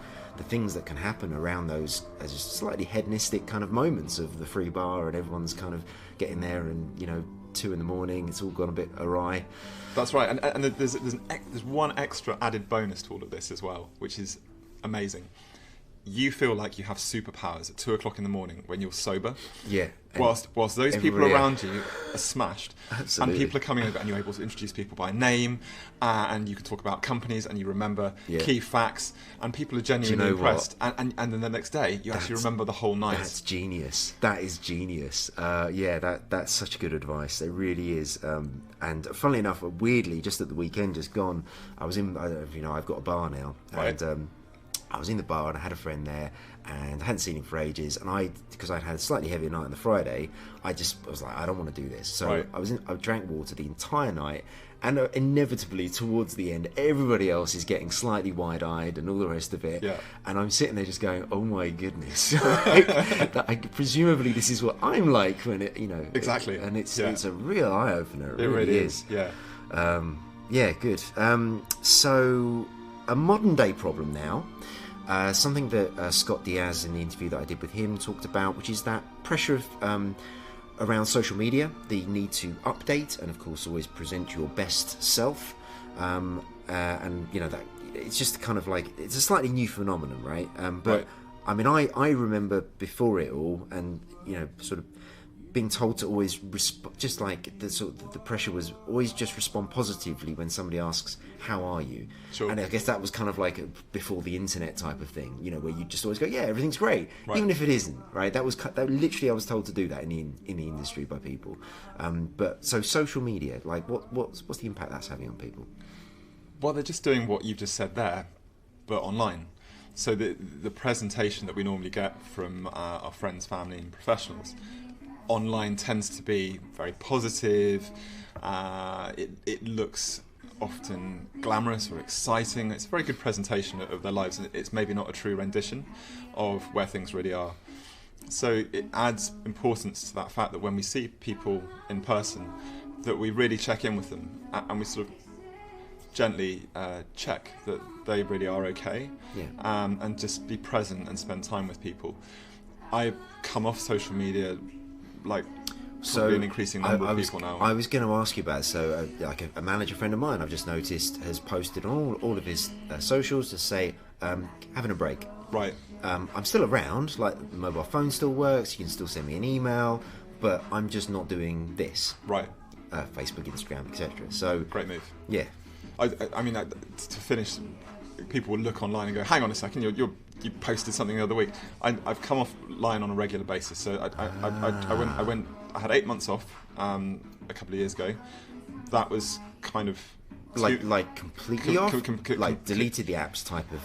things that can happen around those just slightly hedonistic kind of moments of the free bar, and everyone's kind of getting there, and 2 a.m, it's all gone a bit awry. That's right, and there's one extra added bonus to all of this as well, which is amazing. You feel like you have superpowers at 2 o'clock in the morning when you're sober. Yeah. Whilst those people around you are smashed. Absolutely. And people are coming over and you're able to introduce people by name, and you can talk about companies and you remember key facts, and people are genuinely impressed. And then the next day you actually remember the whole night. That's genius. That is genius. That's such good advice. It really is. And funnily enough, weirdly, just at the weekend just gone, I was in, I've got a bar now. Right. And I was in the bar and I had a friend there, and I hadn't seen him for ages. And because I'd had a slightly heavier night on the Friday, I was like, I don't want to do this. So Right. I drank water the entire night, and inevitably towards the end, everybody else is getting slightly wide-eyed and all the rest of it. Yeah. And I'm sitting there just going, oh my goodness. Presumably this is what I'm like when it, Exactly. And it's Yeah. a real eye-opener. It really is. Yeah. Yeah, good. So, a modern day problem now, something that Scott Diaz in the interview that I did with him talked about, which is that pressure of, around social media, the need to update and, of course, always present your best self. And, that it's just kind of like, it's a slightly new phenomenon, right? But, Right. I mean, I remember before it all, and, sort of being told to always just like the pressure was always just respond positively when somebody asks, how are you? Sure. And I guess that was kind of like before the internet type of thing, where you just always go, yeah, everything's great, Right. even if it isn't, right? That literally, I was told to do that in the industry by people. But so social media, like what's the impact that's having on people? Well, they're just doing what you've just said there, but online. So the presentation that we normally get from our friends, family and professionals online tends to be very positive. It looks often glamorous or exciting. It's a very good presentation of their lives, and it's maybe not a true rendition of where things really are. So it adds importance to that fact that when we see people in person, that we really check in with them, and we sort of gently check that they really are okay, and just be present and spend time with people. I come off social media like probably an increasing number of people now. I was going to ask you about it. So like a manager friend of mine I've just noticed has posted on all of his socials to say having a break. Right. I'm still around, like the mobile phone still works, you can still send me an email, but I'm just not doing this. Right. Facebook, Instagram, etc. So Great move. yeah. I mean, to finish, people will look online and go, hang on a second, you posted something the other week. I've come offline on a regular basis. So I had 8 months off a couple of years ago. That was kind of like completely off, deleted the apps type of.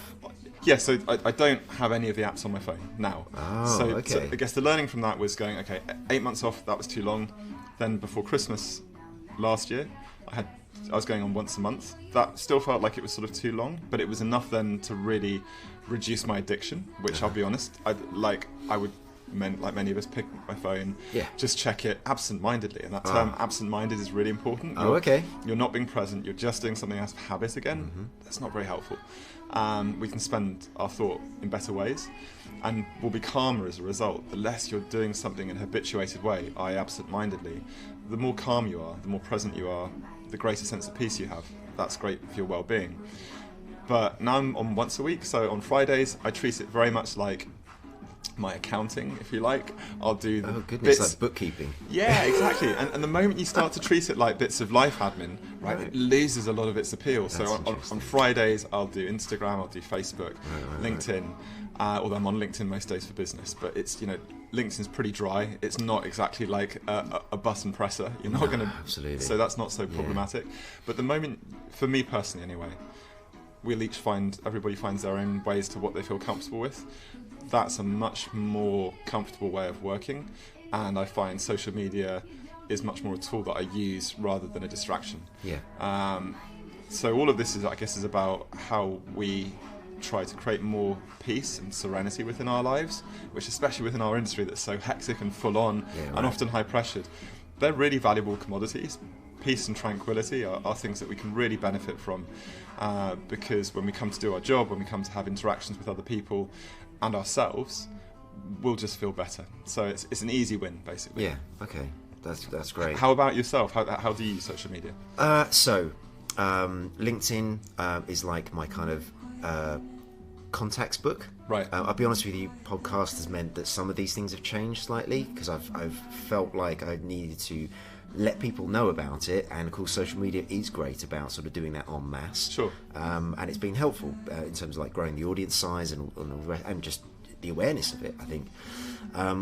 Yeah, so I don't have any of the apps on my phone now. Oh, okay. So I guess the learning from that was going, okay, 8 months off, that was too long. Then before Christmas last year, I was going on once a month. That still felt like it was sort of too long, but it was enough then to really reduce my addiction, which I'll be honest, I would, like many of us, pick my phone, just check it absent-mindedly, and that term absent-minded is really important. You're not being present, you're just doing something as habit again. Mm-hmm. That's not very helpful. We can spend our thought in better ways, and we'll be calmer as a result. The less you're doing something in a habituated way, i.e. absent-mindedly, the more calm you are, the more present you are, the greater sense of peace you have. That's great for your well-being. But now I'm on once a week, so on Fridays I treat it very much like my accounting, if you like. I'll do the bits, like bookkeeping. Yeah, exactly. And the moment you start to treat it like bits of life admin, right, it loses a lot of its appeal. So on Fridays I'll do Instagram, I'll do Facebook, LinkedIn, although I'm on LinkedIn most days for business, but it's, LinkedIn's pretty dry. It's not exactly like a button presser. You're not going to... Absolutely. So that's not so problematic. But the moment, for me personally anyway, everybody finds their own ways to what they feel comfortable with. That's a much more comfortable way of working, and I find social media is much more a tool that I use rather than a distraction. Yeah. So all of this is about how we try to create more peace and serenity within our lives, which, especially within our industry that's so hectic and full on and often high pressured, they're really valuable commodities. Peace and tranquility are things that we can really benefit from, because when we come to do our job, when we come to have interactions with other people and ourselves, we'll just feel better. So it's an easy win, basically. Yeah. Okay. That's great. How about yourself? How do you use social media? LinkedIn is like my kind of contacts book. Right. I'll be honest with you, podcast has meant that some of these things have changed slightly, because I've felt like I needed to let people know about it, and of course social media is great about sort of doing that en masse. Sure. And it's been helpful in terms of like growing the audience size and just the awareness of it, I think,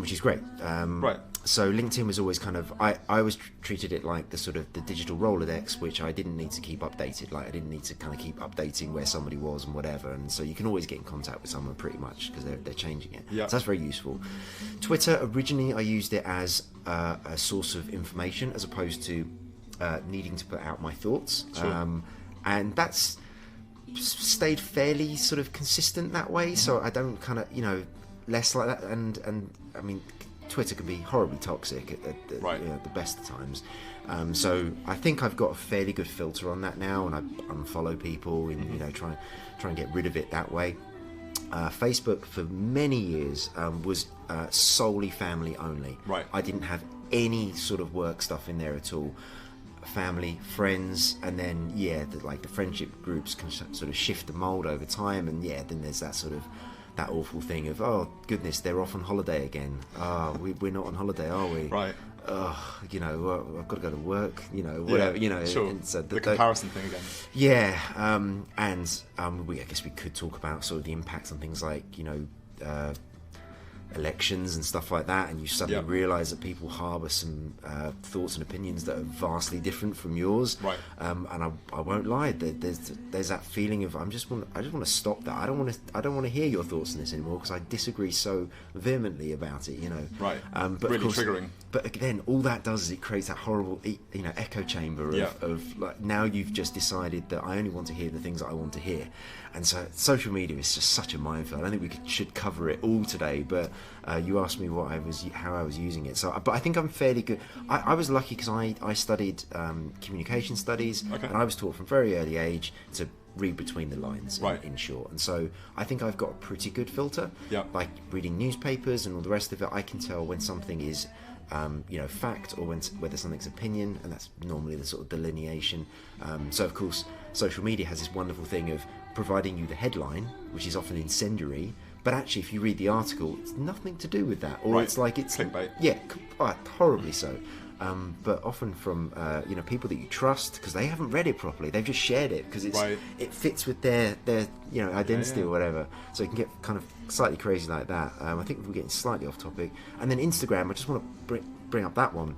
which is great. Right. So LinkedIn was always kind of, I always treated it like the sort of the digital Rolodex, which I didn't need to keep updated. Like I didn't need to kind of keep updating where somebody was and whatever. And so you can always get in contact with someone pretty much because they're changing it. Yeah. So that's very useful. Twitter, originally I used it as a source of information as opposed to needing to put out my thoughts. Sure. And that's stayed fairly sort of consistent that way. Mm-hmm. So I don't kind of, less like that. And I mean, Twitter can be horribly toxic at Right. the best of times. So I think I've got a fairly good filter on that now, and I unfollow people and try and get rid of it that way. Facebook for many years was solely family only. Right. I didn't have any sort of work stuff in there at all. Family, friends, and then the friendship groups can sort of shift the mold over time, and then there's that sort of that awful thing of, oh goodness, they're off on holiday again. We're not on holiday, are we? Right. I've got to go to work. Whatever. Sure. And so the comparison thing again. Yeah. I guess we could talk about sort of the impact on things like elections and stuff like that, and you suddenly realise that people harbour some thoughts and opinions that are vastly different from yours. Right. And I won't lie, there's that feeling of I just want to stop that. I don't want to hear your thoughts on this anymore because I disagree so vehemently about it. Right. But really of course, triggering. But then all that does is it creates that horrible echo chamber of like, now you've just decided that I only want to hear the things that I want to hear. And so social media is just such a minefield. I think we should cover it all today, but you asked me how I was using it. But I think I'm fairly good. I was lucky because I studied communication studies, okay. and I was taught from a very early age to read between the lines, right. in short. And so I think I've got a pretty good filter. Yeah. Like reading newspapers and all the rest of it, I can tell when something is fact or whether something's opinion, and that's normally the sort of delineation. So of course social media has this wonderful thing of providing you the headline, which is often incendiary, but actually if you read the article it's nothing to do with that, or right. it's like it's clickbait. Horribly so. But often from people that you trust because they haven't read it properly, they've just shared it because it fits with their identity or whatever, so it can get kind of slightly crazy like that. I think we're getting slightly off topic. And then Instagram, I just want to bring up that one.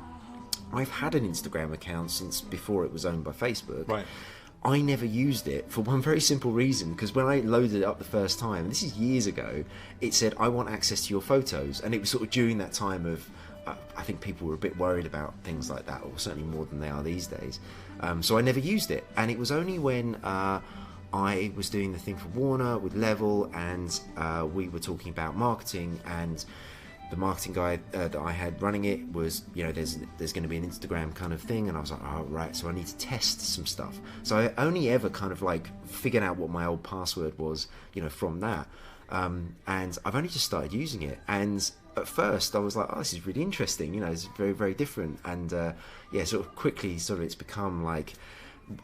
I've had an Instagram account since before it was owned by Facebook. Right. I never used it for one very simple reason, because when I loaded it up the first time, and this is years ago, it said I want access to your photos, and it was sort of during that time of I think people were a bit worried about things like that, or certainly more than they are these days. So I never used it, and it was only when I was doing the thing for Warner with Level, and we were talking about marketing, and the marketing guy that I had running it was, there's going to be an Instagram kind of thing, and I was like, oh right, so I need to test some stuff. So I only ever kind of like figured out what my old password was, from that, and I've only just started using it. And at first I was like, oh, this is really interesting, it's very, very different, and sort of quickly it's become like,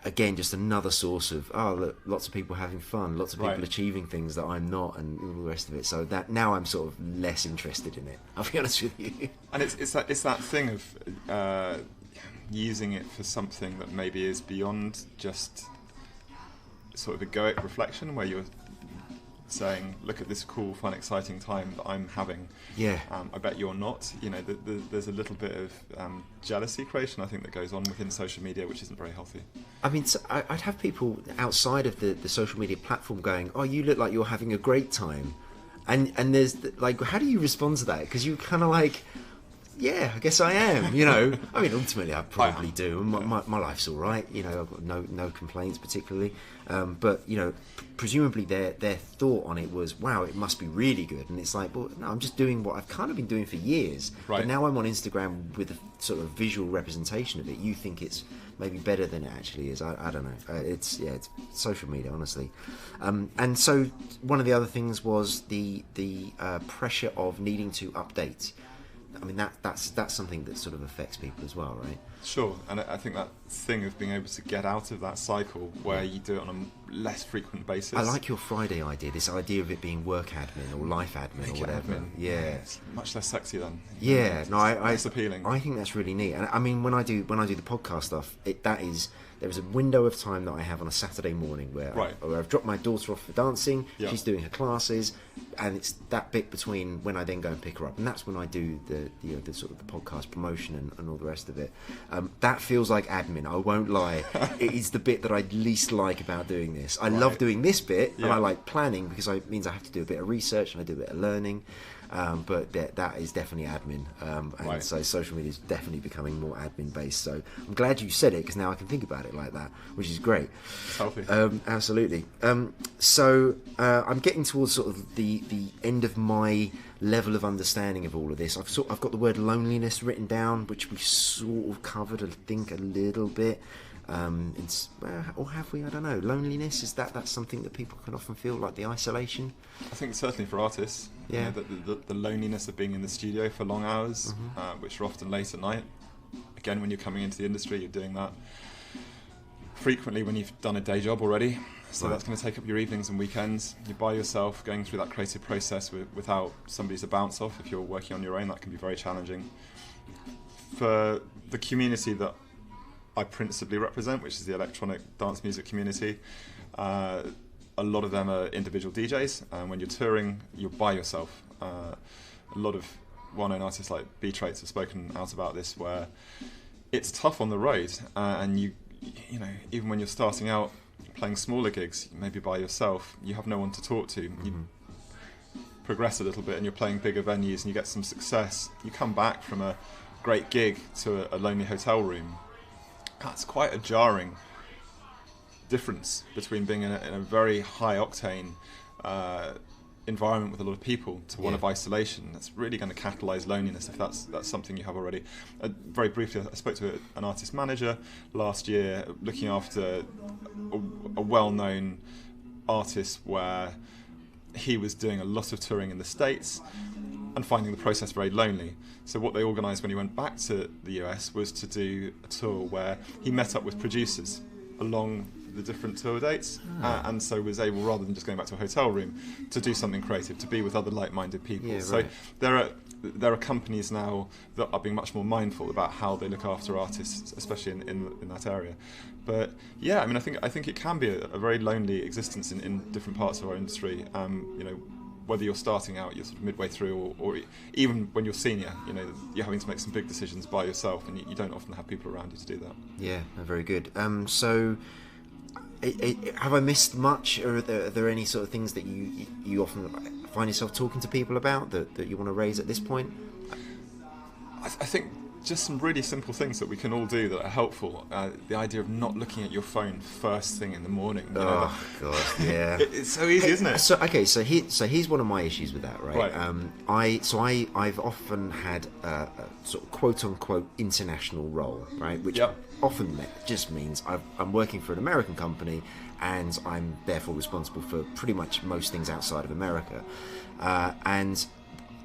again, just another source of look, lots of people having fun, lots of people right. achieving things that I'm not, and all the rest of it. So that now I'm sort of less interested in it, I'll be honest with you. And it's that thing of using it for something that maybe is beyond just sort of egoic reflection, where you're saying, look at this cool, fun, exciting time that I'm having. Yeah. I bet you're not. There's a little bit of jealousy creation, I think, that goes on within social media, which isn't very healthy. I mean, I'd have people outside of the social media platform going, oh, you look like you're having a great time. And there's, like, how do you respond to that? Because you kind of like, yeah, I guess I am, I mean, ultimately I probably do. My life's all right, I've got no complaints particularly. But, presumably their thought on it was, wow, it must be really good. And it's like, well, no, I'm just doing what I've kind of been doing for years. Right. But now I'm on Instagram with a sort of visual representation of it. You think it's maybe better than it actually is. I don't know. It's social media, honestly. And so one of the other things was the pressure of needing to update. I mean, that's something that sort of affects people as well, right? Sure, and I think that thing of being able to get out of that cycle where you do it on a less frequent basis. I like your Friday idea, this idea of it being work admin or life admin or whatever. Admin. Yeah. It's much less sexy then. Yeah, It's no, less appealing. I think that's really neat. And I mean, when I do the podcast stuff, there is a window of time that I have on a Saturday morning where, where I've dropped my daughter off for dancing, she's doing her classes, and it's that bit between when I then go and pick her up, and that's when I do the sort of the podcast promotion and all the rest of it. That feels like admin, I won't lie. It is the bit that I least like about doing this. I love doing this bit, and I like planning because it means I have to do a bit of research and I do a bit of learning. But that is definitely admin, and so social media is definitely becoming more admin based. So I'm glad you said it because now I can think about it like that, which is great. Healthy. Absolutely. So I'm getting towards sort of the end of my level of understanding of all of this. I've got the word loneliness written down, which we sort of covered, I think, a little bit. Or have we? I don't know. Loneliness, is that's something that people can often feel, like the isolation? I think certainly for artists, yeah, the loneliness of being in the studio for long hours, which are often late at night. Again, when you're coming into the industry, you're doing that frequently when you've done a day job already. So that's going to take up your evenings and weekends. You're by yourself, going through that creative process without somebody to bounce off. If you're working on your own, that can be very challenging. For the community that I principally represent, which is the electronic dance music community, a lot of them are individual DJs, and when you're touring, you're by yourself. A lot of well-known artists like B-Traits have spoken out about this, where it's tough on the road, and you know, even when you're starting out playing smaller gigs, maybe by yourself, you have no one to talk to. You progress a little bit and you're playing bigger venues and you get some success. You come back from a great gig to a lonely hotel room. That's quite a jarring difference between being in a very high octane environment with a lot of people to one of isolation. That's really going to catalyse loneliness if that's something you have already. Very briefly, I spoke to an artist manager last year looking after a well-known artist where he was doing a lot of touring in the States and finding the process very lonely. So what they organised when he went back to the US was to do a tour where he met up with producers along the different tour dates, and so was able, rather than just going back to a hotel room, to do something creative, to be with other like-minded people. Yeah, so there are companies now that are being much more mindful about how they look after artists, especially in that area. But yeah, I mean, I think it can be a very lonely existence in different parts of our industry. You know, whether you're starting out, you're sort of midway through, or even when you're senior, you know, you're having to make some big decisions by yourself, and you don't often have people around you to do that. Yeah, very good. So, have I missed much, or are there any sort of things that you often find yourself talking to people about that you want to raise at this point? I think just some really simple things that we can all do that are helpful. The idea of not looking at your phone first thing in the morning. God, yeah. It's so easy, isn't it? So here's one of my issues with that, right? I've often had a sort of quote unquote international role, right? Which often just means I'm working for an American company, and I'm therefore responsible for pretty much most things outside of America, and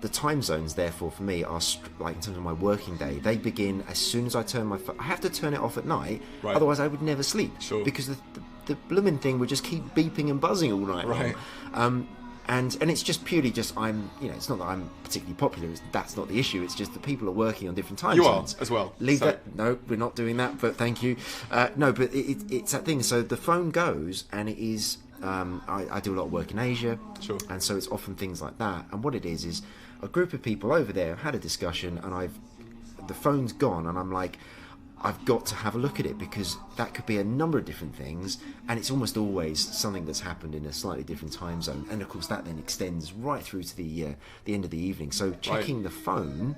the time zones, therefore, for me are like, in terms of my working day, they begin as soon as I turn my phone. I have to turn it off at night, otherwise I would never sleep. Sure. Because the blooming thing would just keep beeping and buzzing all night long. And it's just purely just it's not that I'm particularly popular. That's not the issue. It's just that people are working on different time zones. You are as well. Leave that. No, we're not doing that. But thank you. No, but it's that thing. So the phone goes, and it is. I do a lot of work in Asia, and so it's often things like that. And what it is a group of people over there had a discussion, and the phone's gone, and I'm like, I've got to have a look at it, because that could be a number of different things, and it's almost always something that's happened in a slightly different time zone, and of course that then extends right through to the end of the evening. So checking the phone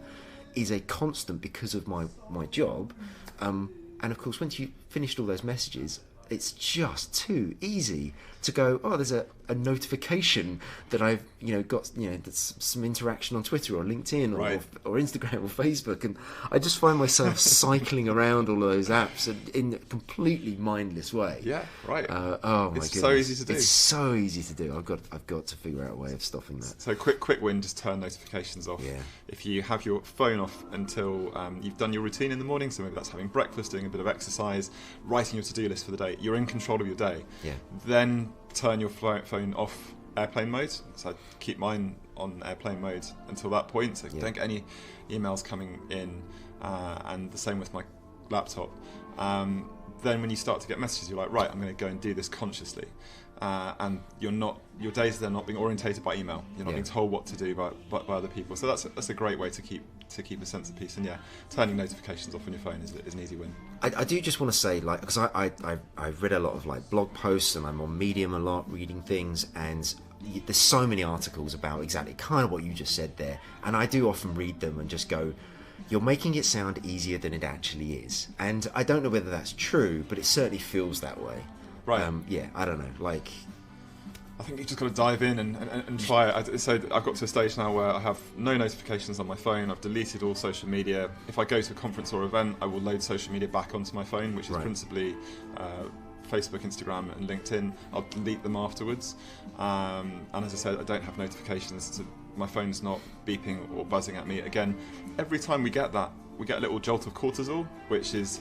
is a constant because of my job, and of course once you've finished all those messages, it's just too easy to go, oh, there's a notification that I've got that's some interaction on Twitter or LinkedIn or Instagram or Facebook, and I just find myself cycling around all of those apps in a completely mindless way. Yeah, right. Oh my goodness, it's so easy to do. It's so easy to do. I've got to figure out a way of stopping that. So quick win: just turn notifications off. Yeah. If you have your phone off until you've done your routine in the morning, so maybe that's having breakfast, doing a bit of exercise, writing your to-do list for the day, you're in control of your day. Yeah. Then turn your phone off airplane mode. So I keep mine on airplane mode until that point, so don't get any emails coming in, and the same with my laptop. Then when you start to get messages, you're like, right, I'm going to go and do this consciously, and your days they're not being orientated by email. You're not being told what to do by other people. So that's a great way to keep a sense of peace. And turning notifications off on your phone is an easy win. I do just want to say, like, because I've read a lot of like blog posts, and I'm on Medium a lot reading things, and there's so many articles about exactly kind of what you just said there, and I do often read them and just go, you're making it sound easier than it actually is. And I don't know whether that's true, but it certainly feels that way. Right. I don't know. Like, I think you just got to dive in and try it. So I've got to a stage now where I have no notifications on my phone. I've deleted all social media. If I go to a conference or event, I will load social media back onto my phone, which is principally Facebook, Instagram, and LinkedIn. I'll delete them afterwards. And as I said, I don't have notifications. My phone's not beeping or buzzing at me. Again, every time we get that, we get a little jolt of cortisol, which is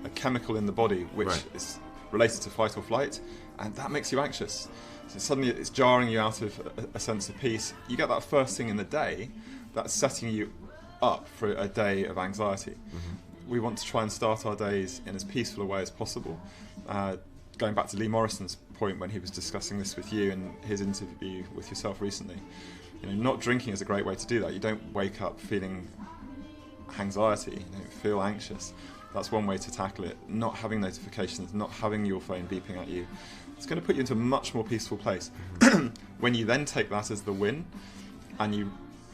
a chemical in the body which is related to fight or flight, and that makes you anxious. So suddenly it's jarring you out of a sense of peace. You get that first thing in the day, that's setting you up for a day of anxiety. Mm-hmm. We want to try and start our days in as peaceful a way as possible. Going back to Lee Morrison's point when he was discussing this with you in his interview with yourself recently, not drinking is a great way to do that. You don't wake up feeling anxiety, you don't feel anxious. That's one way to tackle it. Not having notifications, not having your phone beeping at you, it's going to put you into a much more peaceful place. When you then take that as the win, and you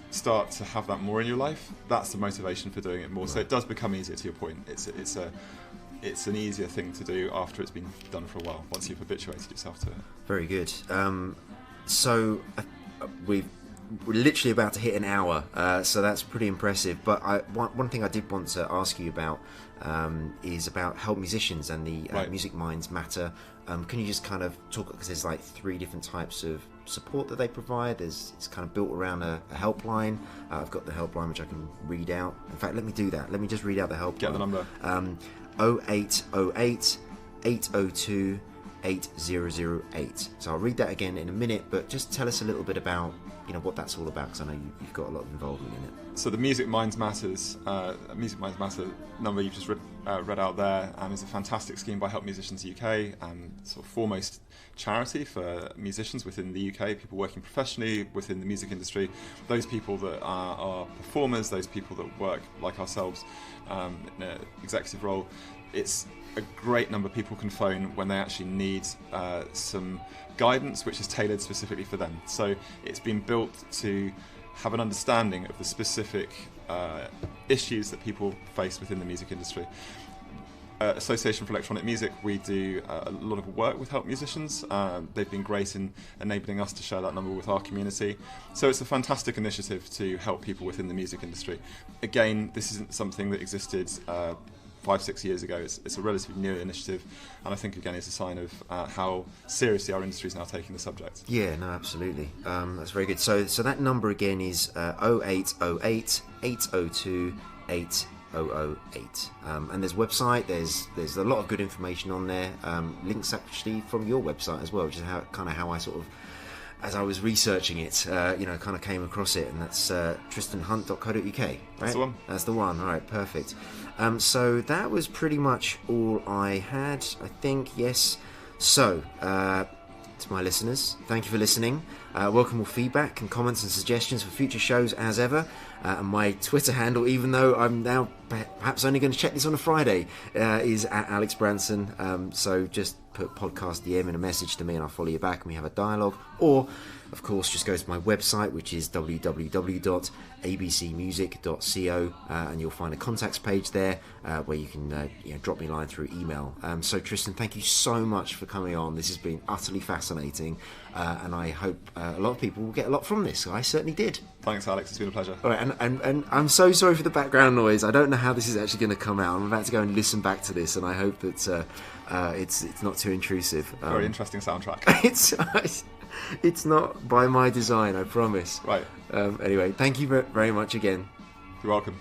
start to have that more in your life, that's the motivation for doing it more. So it does become easier. To your point, it's an easier thing to do after it's been done for a while, once you've habituated yourself to it. Very good. So we're literally about to hit an hour, so that's pretty impressive. But one thing I did want to ask you about is about Help Musicians and the Music Minds Matter. Can you just kind of talk, because there's like 3 different types of support that they provide. It's kind of built around a helpline. I've got the helpline which I can read out. In fact, let me do that. Let me just read out the helpline. Get the number. 0808 802 8008. So I'll read that again in a minute, but just tell us a little bit about what that's all about, because I know you've got a lot of involvement in it. So the Music Minds Matter number you've just read out there is a fantastic scheme by Help Musicians UK, sort of foremost charity for musicians within the UK, people working professionally within the music industry, those people that are performers, those people that work like ourselves in an executive role. It's a great number people can phone when they actually need some guidance which is tailored specifically for them. So it's been built to have an understanding of the specific issues that people face within the music industry. Association for Electronic Music, we do a lot of work with Help Musicians. They've been great in enabling us to share that number with our community. So it's a fantastic initiative to help people within the music industry. Again, this isn't something that existed 5-6 years ago. It's a relatively new initiative, and I think again it's a sign of how seriously our industry is now taking the subject. Yeah, no, absolutely. That's very good. So that number again is 0808 802 8008. And there's a website. There's a lot of good information on there. Links actually from your website as well, which is how I sort of, as I was researching it, kind of came across it, and that's tristanhunt.co.uk. Right? That's the one. That's the one. All right, perfect. So that was pretty much all I had, I think. Yes. So to my listeners, thank you for listening. Welcome all feedback and comments and suggestions for future shows as ever. And my Twitter handle, even though I'm now perhaps only going to check this on a Friday, is at Alex Branson. So just put podcast DM in a message to me and I'll follow you back and we have a dialogue. Or, of course, just go to my website, which is www.abcmusic.co, and you'll find a contacts page there where you can drop me a line through email. So, Tristan, thank you so much for coming on. This has been utterly fascinating, and I hope a lot of people will get a lot from this. I certainly did. Thanks, Alex. It's been a pleasure. All right, and I'm so sorry for the background noise. I don't know how this is actually going to come out. I'm about to go and listen back to this, and I hope that it's not too intrusive. Very interesting soundtrack. It's not by my design, I promise. Right. Anyway, thank you very much again. You're welcome.